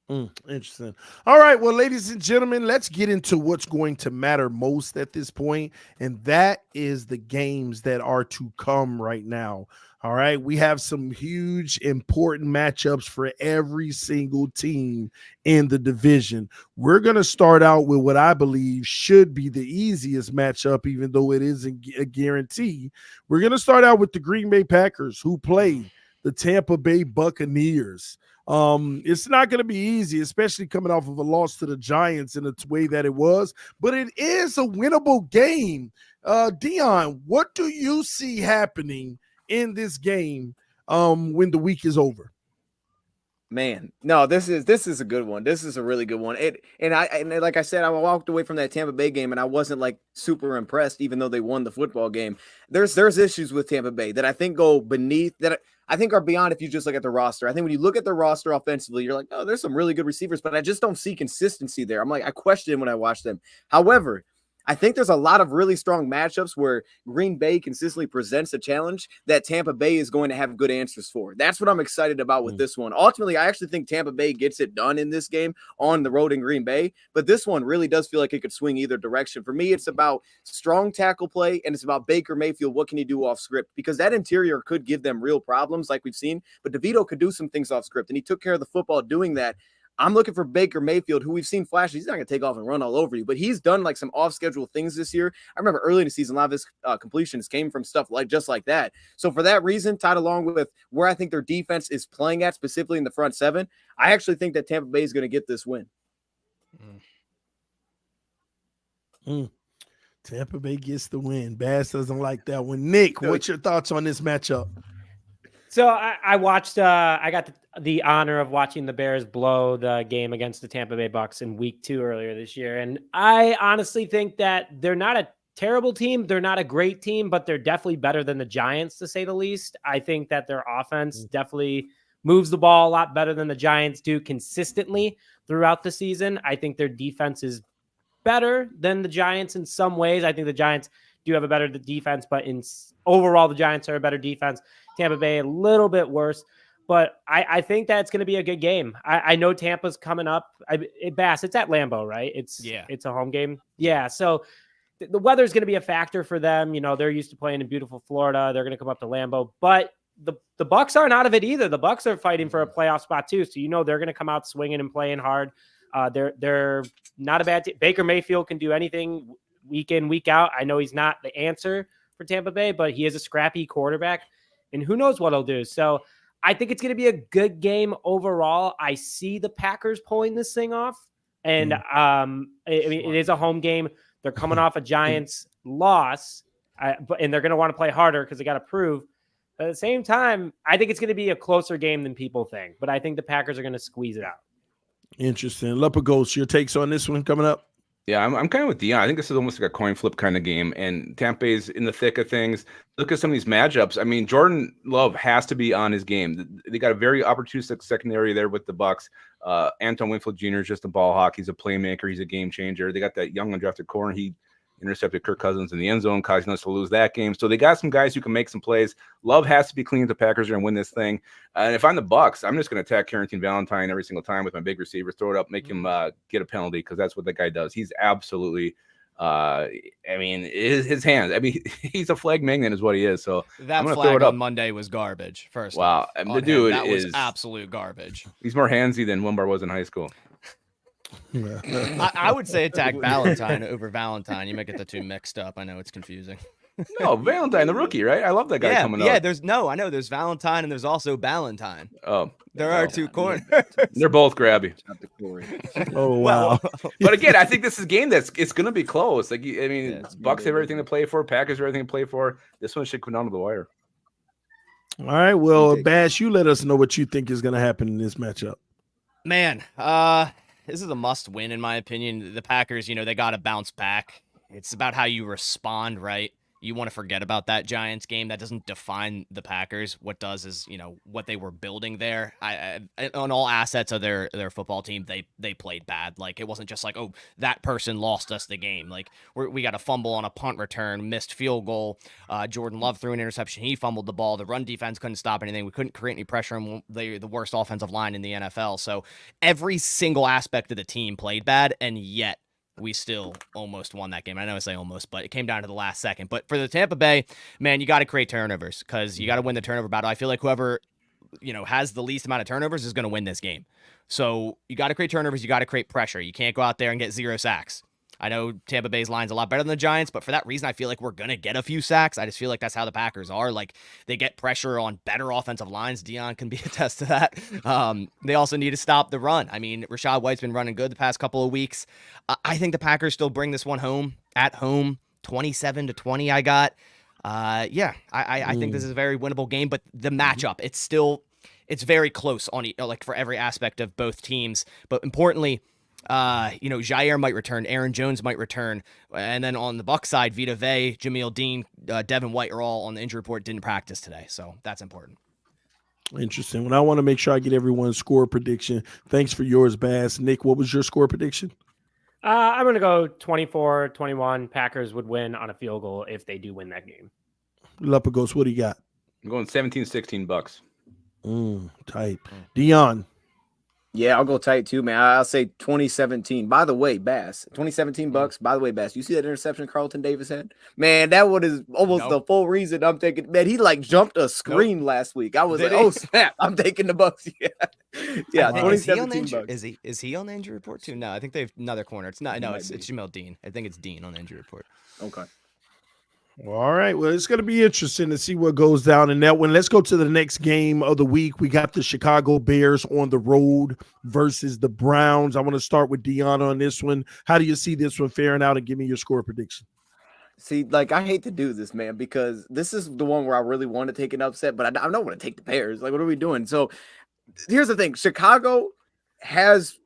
Interesting. All right. Well, ladies and gentlemen, let's get into what's going to matter most at this point, and that is the games that are to come right now. All right. We have some huge, important matchups for every single team in the division. We're going to start out with what I believe should be the easiest matchup, even though it isn't a guarantee. We're going to start out with the Green Bay Packers, who play the Tampa Bay Buccaneers. It's not going to be easy, especially coming off of a loss to the Giants in the way that it was, but it is a winnable game. Dion, what do you see happening in this game when the week is over? Man, no, this is a good one. This is a really good one. And like I said, I walked away from that Tampa Bay game and I wasn't like super impressed, even though they won the football game. There's issues with Tampa Bay that I think go beneath, that I think are beyond if you just look at the roster. I think when you look at the roster offensively, you're like, oh, there's some really good receivers, but I just don't see consistency there. I'm like, I question when I watch them. However, I think there's a lot of really strong matchups where Green Bay consistently presents a challenge that Tampa Bay is going to have good answers for. That's what I'm excited about with this one. Ultimately, I actually think Tampa Bay gets it done in this game on the road in Green Bay, but this one really does feel like it could swing either direction. For me, it's about strong tackle play, and it's about Baker Mayfield. What can he do off script? Because that interior could give them real problems like we've seen, but DeVito could do some things off script, and he took care of the football doing that. I'm looking for Baker Mayfield, who we've seen flash. He's not going to take off and run all over you, but he's done like some off-schedule things this year. I remember early in the season, a lot of his completions came from stuff like just like that. So for that reason, tied along with where I think their defense is playing at, specifically in the front seven, I actually think that Tampa Bay is going to get this win. Tampa Bay gets the win. Bass doesn't like that one. Nick, what's your thoughts on this matchup? So I watched. I got the honor of watching the Bears blow the game against the Tampa Bay Bucks in Week 2 earlier this year, and I honestly think that they're not a terrible team. They're not a great team, but they're definitely better than the Giants, to say the least. I think that their offense definitely moves the ball a lot better than the Giants do consistently throughout the season. I think their defense is better than the Giants in some ways. I think the Giants do have a better defense, but overall, the Giants are a better defense. Tampa Bay a little bit worse, but I think that's going to be a good game. I know Tampa's coming up. Bass, it's at Lambeau, right? It's a home game. Yeah, so the weather is going to be a factor for them. You know, they're used to playing in beautiful Florida. They're going to come up to Lambeau, but the Bucks aren't out of it either. The Bucks are fighting for a playoff spot too, so you know they're going to come out swinging and playing hard. They're not a bad team. Baker Mayfield can do anything week in, week out. I know he's not the answer for Tampa Bay, but he is a scrappy quarterback, and who knows what he'll do. So I think it's going to be a good game overall. I see the Packers pulling this thing off, and it is a home game. They're coming off a Giants loss, and they're going to want to play harder because they got to prove. At the same time, I think it's going to be a closer game than people think, but I think the Packers are going to squeeze it out. Interesting. Leopard Ghost, your takes on this one coming up? Yeah, I'm kind of with Dion. I think this is almost like a coin flip kind of game, and Tampa Bay's in the thick of things. Look at some of these matchups. I mean, Jordan Love has to be on his game. They got a very opportunistic secondary there with the Bucks. Anton Winfield Jr. is just a ball hawk. He's a playmaker. He's a game changer. They got that young undrafted corner. He intercepted Kirk Cousins in the end zone, causing us to lose that game. So they got some guys who can make some plays. Love has to be clean if the Packers are going to win this thing. And if I'm the Bucks, I'm just going to attack Carrington Valentine every single time with my big receivers, throw it up, make him get a penalty, because that's what that guy does. He's absolutely his hands. I mean, he's a flag magnet is what he is. So that I'm gonna flag throw it up. On Monday was garbage. First, wow, off, the dude that was is absolute garbage. He's more handsy than Wimbar was in high school. I would say attack Valentine over Valentine. You might get the two mixed up. I know it's confusing. No, Valentine, the rookie, right? I love that guy coming up. Yeah, I know there's Valentine and there's also Valentine. Oh, there are two corners. They're both grabby. Oh, wow. But again, I think this is a game it's going to be close. Like, I mean, Bucks have everything to play for. Packers have everything to play for. This one should come down to the wire. All right. Well, Bash, you let us know what you think is going to happen in this matchup. Man, this is a must win, in my opinion. The Packers, they got to bounce back. It's about how you respond, right? You want to forget about that Giants game. That doesn't define the Packers. What does is, what they were building there. On all assets of their football team, they played bad. Like, it wasn't just like, oh, that person lost us the game. Like, we got a fumble on a punt return, missed field goal. Jordan Love threw an interception. He fumbled the ball. The run defense couldn't stop anything. We couldn't create any pressure on the worst offensive line in the NFL. So every single aspect of the team played bad, and yet we still almost won that game. I know I say almost, but it came down to the last second. But for the Tampa Bay, man, you got to create turnovers because you got to win the turnover battle. I feel like whoever, has the least amount of turnovers is going to win this game. So you got to create turnovers. You got to create pressure. You can't go out there and get 0 sacks. I know Tampa Bay's line's a lot better than the Giants, but for that reason, I feel like we're going to get a few sacks. I just feel like that's how the Packers are. Like, they get pressure on better offensive lines. Dion can be attest to that. They also need to stop the run. I mean, Rachaad White's been running good the past couple of weeks. I think the Packers still bring this one home at home, 27-20 I got. I think this is a very winnable game, but the matchup, it's very close on for every aspect of both teams. But importantly, Jair might return, Aaron Jones might return, and then on the Bucs side, Vita Vea, Jameel Dean, Devin White are all on the injury report, didn't practice today, so that's important. Interesting. Well, I want to make sure I get everyone's score prediction. Thanks for yours, Bass. Nick, what was your score prediction? I'm going to go 24-21. Packers would win on a field goal if they do win that game. Galapagos, what do you got? I'm going 17-16 Bucks. Type. Dion. Yeah, I'll go tight too, man. I'll say 2017. By the way, Bass, 2017 Bucks. By the way, Bass, you see that interception Carlton Davis had? Man, that one is almost the full reason I'm taking. Man, he like jumped a screen last week. I was oh snap, I'm taking the Bucks. Yeah, 2017 Bucks. Is he on the injury report too? No, I think they have another corner. It's not. No, it's Jamel Dean. I think it's Dean on the injury report. Okay. All right. Well, it's going to be interesting to see what goes down in that one. Let's go to the next game of the week. We got the Chicago Bears on the road versus the Browns. I want to start with Dion on this one. How do you see this one faring out, and give me your score prediction? See, like, I hate to do this, man, because this is the one where I really want to take an upset, but I don't want to take the Bears. Like, what are we doing? So here's the thing. Chicago has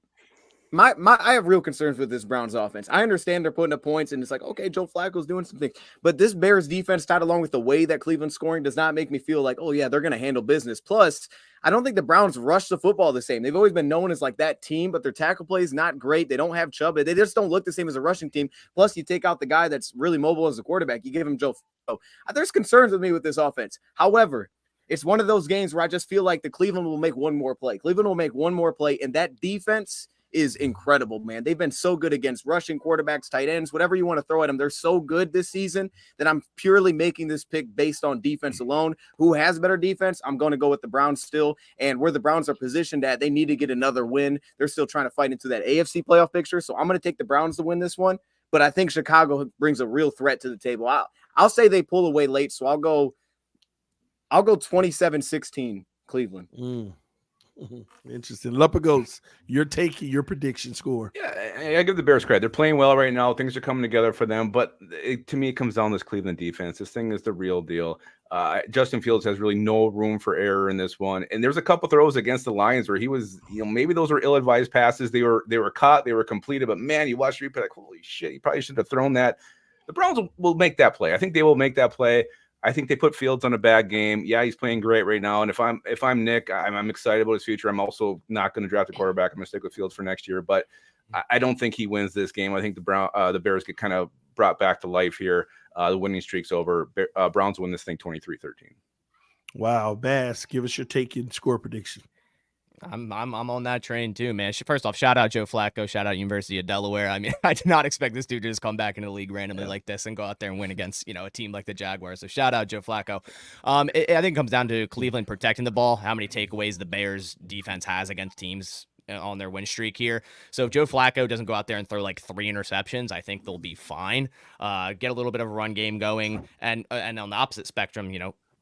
I have real concerns with this Browns offense. I understand they're putting up points, and it's like, okay, Joe Flacco's doing something. But this Bears defense, tied along with the way that Cleveland's scoring, does not make me feel like, oh, yeah, they're going to handle business. Plus, I don't think the Browns rush the football the same. They've always been known as like that team, but their tackle play is not great. They don't have Chubb. They just don't look the same as a rushing team. Plus, you take out the guy that's really mobile as a quarterback. You give him Joe Flacco. There's concerns with me with this offense. However, it's one of those games where I just feel like the Cleveland will make one more play. Cleveland will make one more play, and that defense is incredible, man. They've been so good against rushing quarterbacks, tight ends, whatever you want to throw at them. They're so good this season that I'm purely making this pick based on defense alone. Who has better defense? I'm going to go with the Browns still. And where the Browns are positioned at, they need to get another win. They're still trying to fight into that AFC playoff picture. So I'm going to take the Browns to win this one. But I think Chicago brings a real threat to the table. I'll say they pull away late. So I'll go 27-16 Cleveland. Interesting. Galapagos, your prediction score. Yeah, I give the Bears credit. They're playing well right now. Things are coming together for them. But to me, it comes down to this Cleveland defense. This thing is the real deal. Justin Fields has really no room for error in this one. And there's a couple throws against the Lions where he was, maybe those were ill-advised passes. They were caught. They were completed. But, man, you watch the replay, like, holy shit, he probably shouldn't have thrown that. The Browns will make that play. I think they will make that play. I think they put Fields on a bad game. Yeah, he's playing great right now. And if I'm Nick, I'm excited about his future. I'm also not going to draft a quarterback. I'm going to stick with Fields for next year. But I don't think he wins this game. I think the Bears get kind of brought back to life here. The winning streak's over. Browns win this thing 23-13. Wow, Bass, give us your take and score prediction. I'm on that train too, man. First off, shout out Joe Flacco, shout out University of Delaware. I mean, I did not expect this dude to just come back into the league randomly like this and go out there and win against, a team like the Jaguars. So shout out Joe Flacco. I think it comes down to Cleveland protecting the ball, how many takeaways the Bears defense has against teams on their win streak here. So if Joe Flacco doesn't go out there and throw like 3 interceptions, I think they'll be fine. Get a little bit of a run game going, and on the opposite spectrum,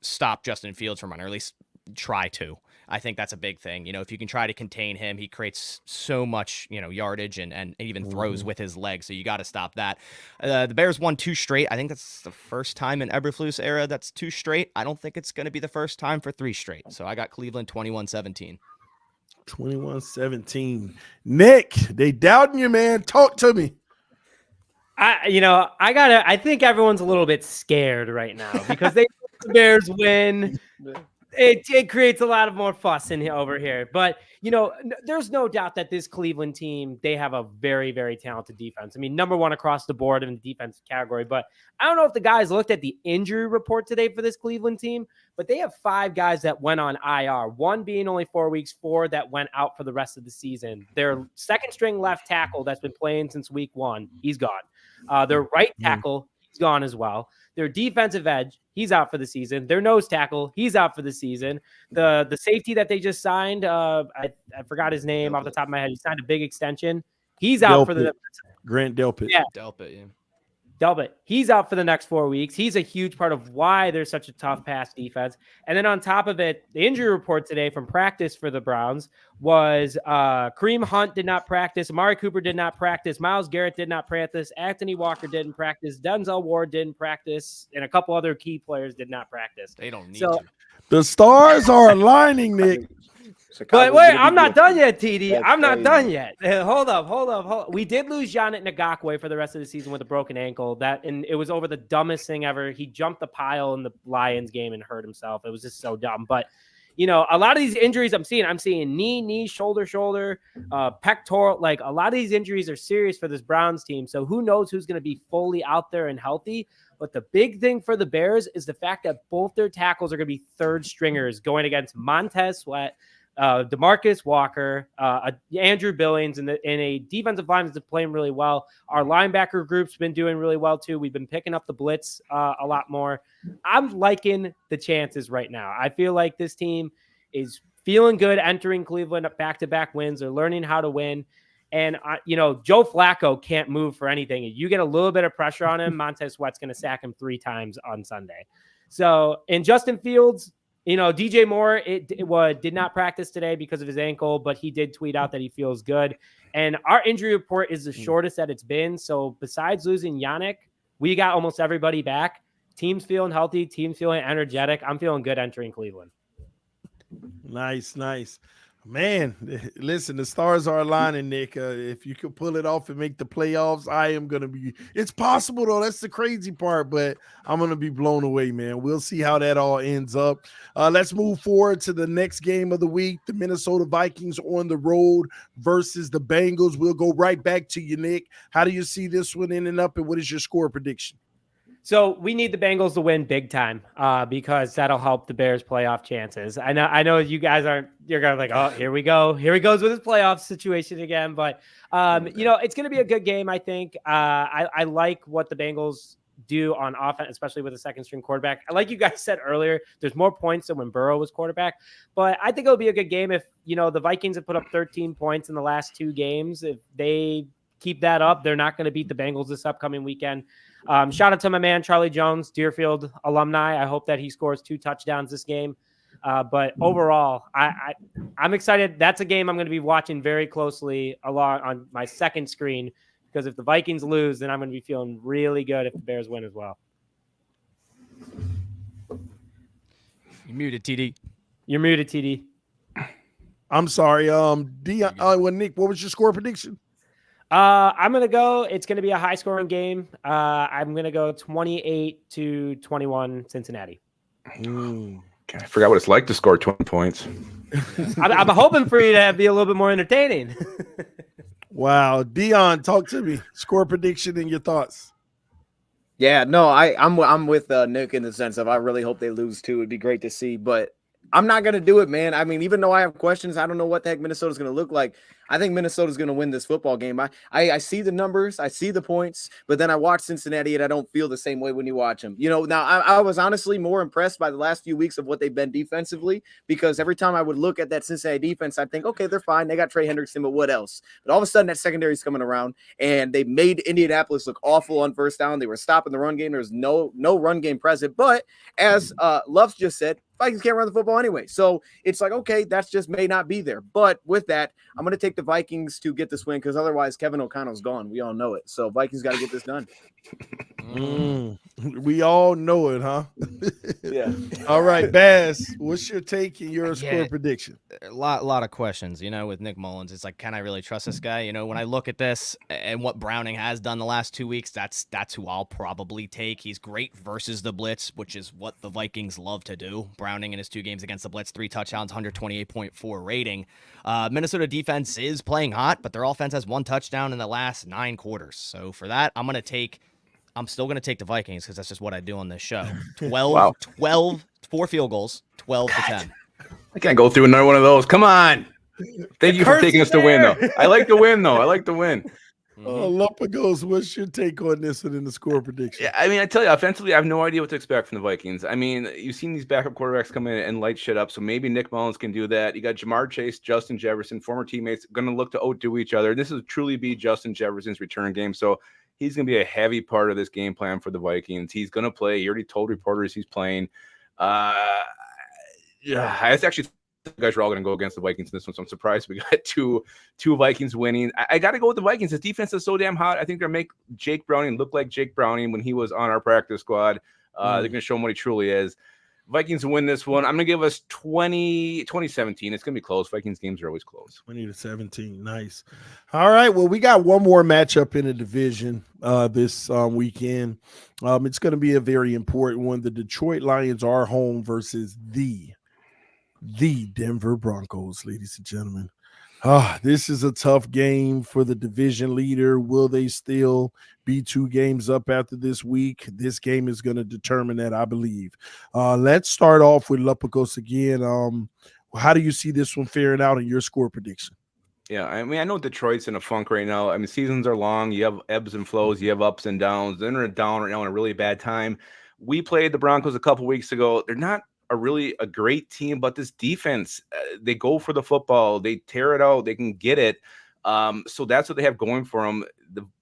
stop Justin Fields from running, or at least try to. I think that's a big thing. If you can try to contain him, he creates so much, yardage and even throws with his legs. So you got to stop that. The Bears won 2 straight. I think that's the first time in Eberflus era that's 2 straight. I don't think it's going to be the first time for 3 straight. So I got Cleveland 21-17. 21-17. Nick, they doubting you, man. Talk to me. I think everyone's a little bit scared right now because the Bears win. It creates a lot of more fuss over here. But, there's no doubt that this Cleveland team, they have a very, very talented defense. I mean, number 1 across the board in the defensive category. But I don't know if the guys looked at the injury report today for this Cleveland team, but they have 5 guys that went on IR, 1 being only 4 weeks, 4 that went out for the rest of the season. Their second string left tackle that's been playing since week 1, he's gone. Their right tackle, he's gone as well. Their defensive edge, he's out for the season. Their nose tackle, he's out for the season. The safety that they just signed, I forgot his name off the top of my head. He signed a big extension. He's out for the Grant Delpit. Yeah, Delpit, yeah. Delpit. He's out for the next 4 weeks. He's a huge part of why there's such a tough pass defense. And then on top of it, the injury report today from practice for the Browns was Kareem Hunt did not practice. Amari Cooper did not practice. Myles Garrett did not practice. Anthony Walker didn't practice. Denzel Ward didn't practice. And a couple other key players did not practice. They don't need to. The stars are aligning, Nick. But wait, I'm not done yet, TD. I'm not done yet. Hold up. We did lose Yannick Ngakoue for the rest of the season with a broken ankle. And it was over the dumbest thing ever. He jumped the pile in the Lions game and hurt himself. It was just so dumb. But, you know, a lot of these injuries I'm seeing knee, shoulder, pectoral. Like a lot of these injuries are serious for this Browns team. So who knows who's going to be fully out there and healthy. But the big thing for the Bears is the fact that both their tackles are going to be third stringers going against Montez Sweat, DeMarcus Walker, Andrew Billings, and a defensive line that's playing really well. Our linebacker group's been doing really well too. We've been picking up the blitz a lot more. I'm liking the chances right now. I feel like this team is feeling good entering Cleveland at back-to-back wins. They're learning how to win. And, you know, Joe Flacco can't move for anything. You get a little bit of pressure on him, Montez Sweat's going to sack him 3 times on Sunday. So, in Justin Fields, you know, DJ Moore did not practice today because of his ankle, but he did tweet out that he feels good. And our injury report is the shortest that it's been. So, besides losing Yannick, we got almost everybody back. Team's feeling healthy. Team's feeling energetic. I'm feeling good entering Cleveland. Nice. Man, listen, the stars are aligning, Nick. If you could pull it off and make the playoffs, I am going to be – it's possible, though. That's the crazy part, but I'm going to be blown away, man. We'll see how that all ends up. Let's move forward to the next game of the week, the Minnesota Vikings on the road versus the Bengals. We'll go right back to you, Nick. How do you see this one ending up, and what is your score prediction? So we need the Bengals to win big time because that'll help the Bears' playoff chances. I know you guys you're going to like, oh, here we go. Here he goes with his playoff situation again. But, you know, it's going to be a good game, I think. I like what the Bengals do on offense, especially with a second string quarterback. Like you guys said earlier, there's more points than when Burrow was quarterback. But I think it'll be a good game if, you know, the Vikings have put up 13 points in the last 2 games. If they keep that up, they're not going to beat the Bengals this upcoming weekend. Shout out to my man, Charlie Jones, Deerfield alumni. I hope that he scores 2 touchdowns this game. But overall, I'm excited. That's a game I'm going to be watching very closely along on my second screen, because if the Vikings lose, then I'm going to be feeling really good if the Bears win as well. You're muted, TD. You're muted, TD. I'm sorry. Nick, what was your score prediction? I'm going to go. It's going to be a high-scoring game. I'm going to go 28-21 Cincinnati. I forgot what it's like to score 20 points. I'm hoping for you to be a little bit more entertaining. Wow. Dion, talk to me. Score prediction and your thoughts. Yeah, no, I'm with Nick in the sense of I really hope they lose too. It'd be great to see, but I'm not going to do it, man. I mean, even though I have questions, I don't know what the heck Minnesota's going to look like. I think Minnesota's going to win this football game. I see the numbers, I see the points, but then I watch Cincinnati and I don't feel the same way when you watch them. You know, now I was honestly more impressed by the last few weeks of what they've been defensively, because every time I would look at that Cincinnati defense, I'd think, okay, they're fine. They got Trey Hendrickson, but what else? But all of a sudden that secondary is coming around and they made Indianapolis look awful on first down. They were stopping the run game. There was no run game present. But as Luff just said, Vikings can't run the football anyway. So it's like, okay, that's just may not be there. But with that, I'm going to take the Vikings to get this win, because otherwise Kevin O'Connell's gone. We all know it. So Vikings got to get this done. We all know it, huh? Yeah. All right, Baz, what's your take and your score prediction? A lot of questions, you know, with Nick Mullins. It's like, can I really trust this guy? You know, when I look at this and what Browning has done the last 2 weeks, that's who I'll probably take. He's great versus the blitz, which is what the Vikings love to do. Browning in his 2 games against the blitz, 3 touchdowns, 128.4 rating. Minnesota defense is playing hot, but their offense has 1 touchdown in the last 9 quarters. So for that, I'm still going to take the Vikings, because that's just what I do on this show. 12, 4 field goals, 12 to 10. I can't go through another one of those. Come on. Thank you for taking us to win, though. I like the win, though. I like the win. Lumpagos, what's your take on this and in the score prediction? Yeah, I mean, I tell you, offensively, I have no idea what to expect from the Vikings. I mean, you've seen these backup quarterbacks come in and light shit up, so maybe Nick Mullins can do that. You got Jamar Chase, Justin Jefferson, former teammates, going to look to outdo each other. This will truly be Justin Jefferson's return game, so he's going to be a heavy part of this game plan for the Vikings. He's going to play. He already told reporters he's playing. I actually think the guys are all going to go against the Vikings in this one, so I'm surprised we got two Vikings winning. I got to go with the Vikings. His defense is so damn hot. I think they're going to make Jake Browning look like Jake Browning when he was on our practice squad. They're going to show him what he truly is. Vikings win this one. I'm going to give us 20-17. It's going to be close. Vikings games are always close. 20-17. Nice. All right. Well, we got one more matchup in the division this weekend. It's going to be a very important one. The Detroit Lions are home versus the the Denver Broncos, ladies and gentlemen. This is a tough game for the division leader. Will they still be 2 games up after this week? This game is going to determine that, I believe. Let's start off with Lupacos again. How do you see this one faring out in your score prediction? Yeah, I mean, I know Detroit's in a funk right now. I mean, seasons are long. You have ebbs and flows. You have ups and downs. They're down right now in a really bad time. We played the Broncos a couple weeks ago. They're not a great team, but this defense, they go for the football. They tear it out. They can get it. So that's what they have going for them.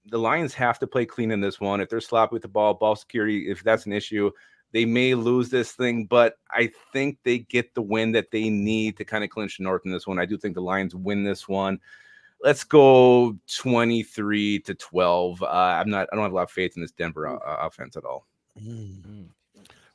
The Lions have to play clean in this one. If they're sloppy with the ball security, if that's an issue, they may lose this thing, but I think they get the win that they need to kind of clinch the North in this one. I do think the Lions win this one. Let's go 23-12. I don't have a lot of faith in this Denver offense at all.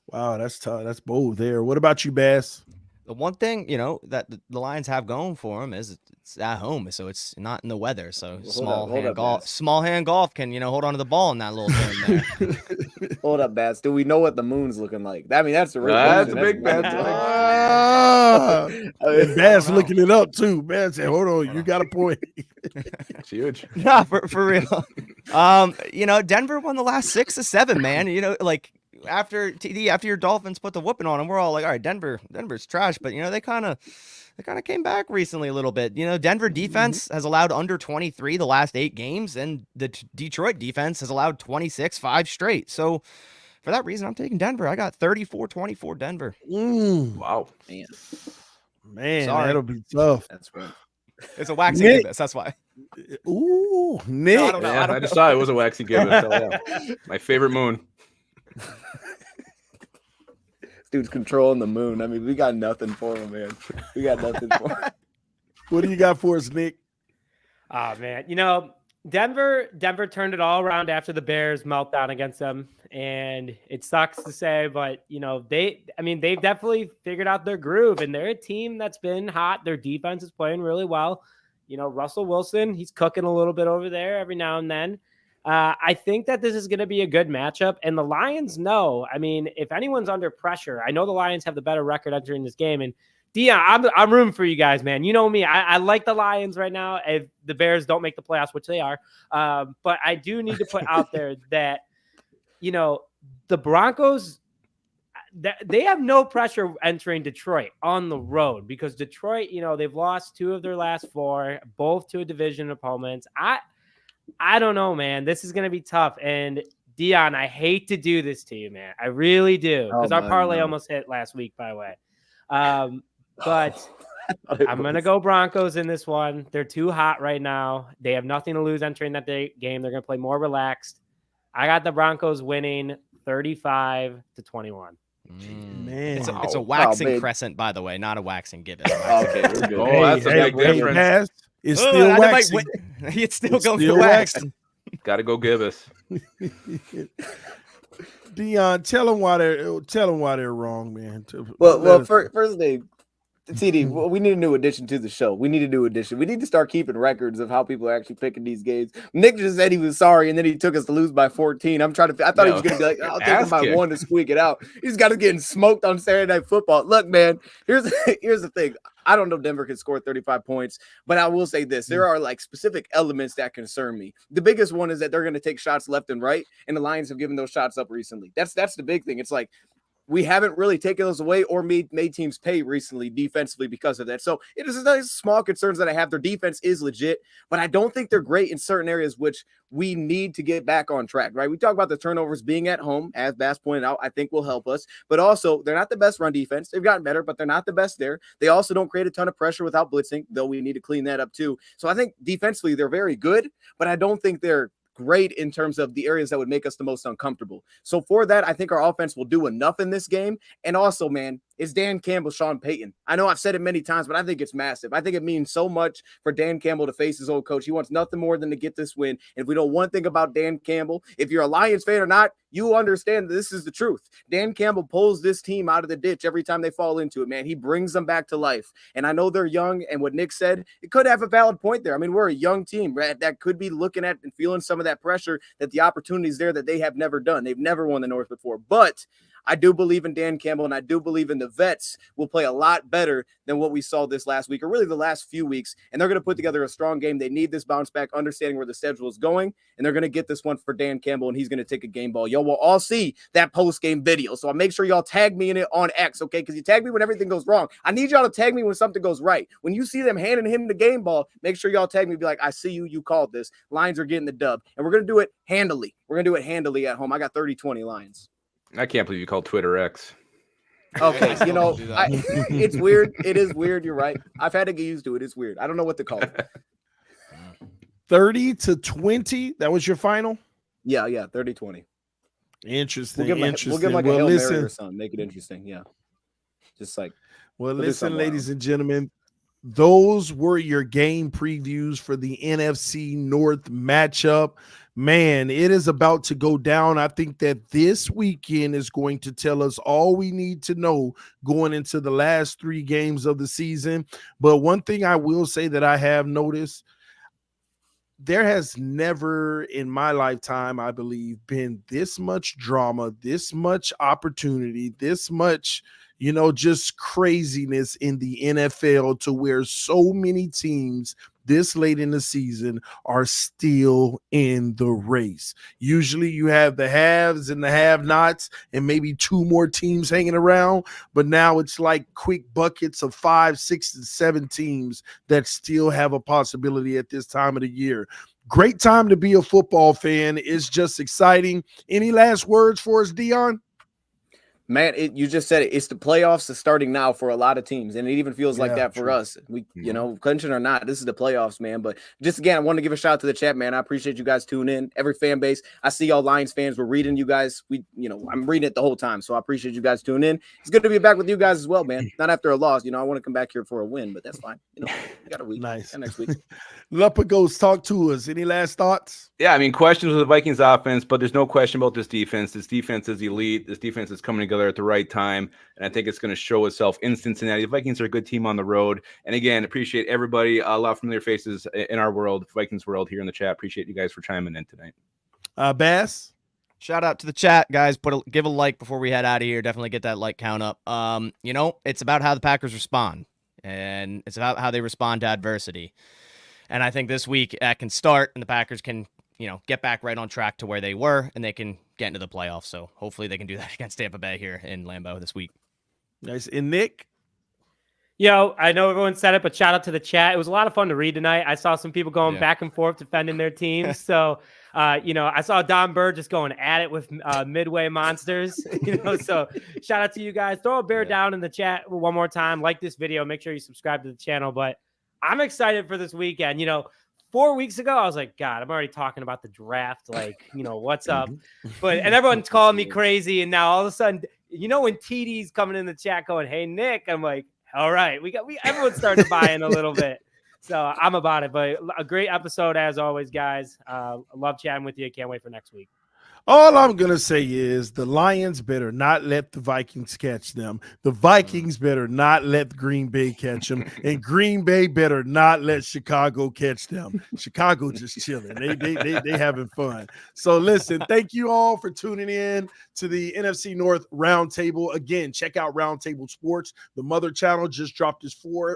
Wow, that's tough. That's bold there. What about you, Bass? The one thing, that the Lions have going for them is it's at home, so it's not in the weather. So small hand golf can, hold on to the ball in that little thing there. Hold up, Bats. Do we know what the moon's looking like? I mean, that's the real That's a big bet. Bass looking it up too. Bass said, "Hold on, you got a point." It's huge. Nah, for real. Denver won the last 6 to 7, man. After your Dolphins put the whooping on them, we're all like, all right, Denver's trash. But they kind of came back recently a little bit. Denver defense has allowed under 23 the last 8 games, and the Detroit defense has allowed 26 5 straight. So for that reason, I'm taking Denver. I got 34-24 Denver. Wow, man, Sorry. that'll be tough. That's right. It's a waxing gibbous. That's why. Ooh, Nick. No, I don't know. I just saw it was a waxy gibbous. My favorite moon. Dude's controlling the moon. I mean, we got nothing for him, man. We got nothing for him. What do you got for us, Nick? Oh man, Denver turned it all around after the Bears meltdown against them, and it sucks to say, but they've definitely figured out their groove, and they're a team that's been hot. Their defense is playing really well. Russell Wilson, he's cooking a little bit over there every now and then. I think that this is going to be a good matchup, and the Lions know. I mean, if anyone's under pressure, I know the Lions have the better record entering this game. And Dion, I'm rooting for you guys, man. You know me. I like the Lions right now. If the Bears don't make the playoffs, which they are, but I do need to put out there that the Broncos, they have no pressure entering Detroit on the road because Detroit, they've lost 2 of their last 4, both to a division opponents. I don't know, man. This is going to be tough. And Dion, I hate to do this to you, man. I really do. Because our parlay almost hit last week, by the way. But I'm going to go Broncos in this one. They're too hot right now. They have nothing to lose entering that game. They're going to play more relaxed. I got the Broncos winning 35-21. Man, it's a waxing crescent, by the way, not a waxing gibbous. Okay, we're good. That's a big difference. Bass, it's still waxing. It's still going still for wax. Got to go gibbous. Dion, tell them why they're wrong, man. Well, first thing, TD, we need a new addition to the show. We need a new addition. We need to start keeping records of how people are actually picking these games. Nick just said he was sorry, and then he took us to lose by 14. I thought he was going to be like, I'll take him by 1 to squeak it out. He's got to get smoked on Saturday Night Football. Look, man, here's the thing. I don't know if Denver can score 35 points, but I will say this. There are specific elements that concern me. The biggest one is that they're going to take shots left and right, and the Lions have given those shots up recently. That's the big thing. It's like, we haven't really taken those away or made teams pay recently defensively because of that. So it is nice small concerns that I have. Their defense is legit, but I don't think they're great in certain areas, which we need to get back on track, right? We talk about the turnovers being at home, as Bass pointed out, I think will help us. But also, they're not the best run defense. They've gotten better, but they're not the best there. They also don't create a ton of pressure without blitzing, though we need to clean that up too. So I think defensively, they're very good, but I don't think they're great in terms of the areas that would make us the most uncomfortable. So for that, I think our offense will do enough in this game. And also, man, it's Dan Campbell, Sean Payton. I know I've said it many times, but I think it's massive. I think it means so much for Dan Campbell to face his old coach. He wants nothing more than to get this win. And if we know one thing about Dan Campbell, if you're a Lions fan or not, you understand that this is the truth. Dan Campbell pulls this team out of the ditch every time they fall into it, man. He brings them back to life. And I know they're young, and what Nick said, it could have a valid point there. I mean, we're a young team, right, that could be looking at and feeling some of that pressure, that the opportunities there that they have never done. They've never won the North before. But I do believe in Dan Campbell, and I do believe in the vets will play a lot better than what we saw this last week, or really the last few weeks. And they're going to put together a strong game. They need this bounce back, understanding where the schedule is going, and they're going to get this one for Dan Campbell, and he's going to take a game ball. Y'all will all see that post-game video. So I'll make sure y'all tag me in it on X, okay? Because you tag me when everything goes wrong. I need y'all to tag me when something goes right. When you see them handing him the game ball, make sure y'all tag me. Be like, I see you. You called this. Lions are getting the dub. And we're going to do it handily. We're going to do it handily at home. I got 30-20 Lions. I can't believe you called Twitter X. Okay, you know, it's weird. It is weird. You're right. I've had to get used to it. It's weird. I don't know what to call it. 30-20. That was your final? Yeah, 30-20. Interesting. We'll give him like a Hail Mary or something. Make it interesting. Yeah. Just like. Well, listen, ladies and gentlemen, those were your game previews for the NFC North matchup. Man, it is about to go down. I think that this weekend is going to tell us all we need to know going into the last 3 games of the season. But one thing I will say that I have noticed, there has never in my lifetime, I believe, been this much drama, this much opportunity, this much, just craziness in the NFL, to where so many teams this late in the season are still in the race. Usually you have the haves and the have-nots and maybe 2 more teams hanging around, but now it's like quick buckets of 5, 6, and 7 teams that still have a possibility at this time of the year. Great time to be a football fan. It's just exciting. Any last words for us, Dion? Man, you just said it. It's the playoffs is starting now for a lot of teams, and it even feels like that for us. We, clinching or not, this is the playoffs, man. But just again, I want to give a shout out to the chat, man. I appreciate you guys tuning in. Every fan base, I see y'all Lions fans. We're reading you guys. I'm reading it the whole time, so I appreciate you guys tuning in. It's good to be back with you guys as well, man. Not after a loss, I want to come back here for a win, but that's fine. We got a week. Nice. Got next week. Lepagos, talk to us. Any last thoughts? Yeah, I mean, questions with the Vikings offense, but there's no question about this defense. This defense is elite. This defense is coming together at the right time, and I think it's going to show itself in Cincinnati. The Vikings are a good team on the road. And again, appreciate everybody. A lot of familiar faces in our world, Vikings world, here in the chat. Appreciate you guys for chiming in tonight. Bass? Shout out to the chat, guys. Give a like before we head out of here. Definitely get that like count up. It's about how the Packers respond, and it's about how they respond to adversity. And I think this week that can start, and the Packers can, get back right on track to where they were, and they can get into the playoffs. So hopefully they can do that against Tampa Bay here in Lambeau this week. Nice. And Nick? I know everyone said it, but shout out to the chat. It was a lot of fun to read tonight. I saw some people going back and forth defending their teams. So, I saw Don Bird just going at it with Midway Monsters. So shout out to you guys. Throw a bear down in the chat one more time. Like this video. Make sure you subscribe to the channel. But I'm excited for this weekend. 4 weeks ago, I was like, God, I'm already talking about the draft. Like, what's up? And everyone's calling me crazy. And now all of a sudden, when TD's coming in the chat going, hey, Nick, I'm like, all right, everyone's starting to buy in a little bit. So I'm about it. But a great episode as always, guys. I love chatting with you. Can't wait for next week. All I'm going to say is the Lions better not let the Vikings catch them. The Vikings better not let Green Bay catch them. And Green Bay better not let Chicago catch them. Chicago just chilling. They having fun. So listen, thank you all for tuning in to the NFC North Roundtable. Again, check out Roundtable Sports. The mother channel just dropped its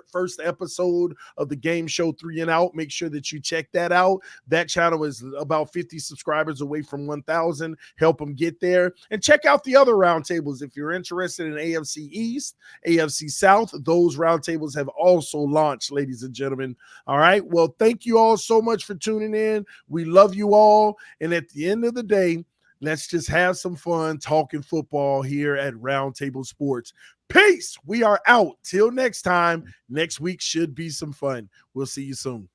first episode of the game show 3 and Out. Make sure that you check that out. That channel is about 50 subscribers away from 1,000. Help them get there, and check out the other roundtables if you're interested in AFC East, AFC South. Those roundtables have also launched, ladies and gentlemen. All right, well, thank you all so much for tuning in. We love you all, and at the end of the day, let's just have some fun talking football here at Roundtable Sports. Peace. We are out. Till next time. Next week should be some fun. We'll see you soon.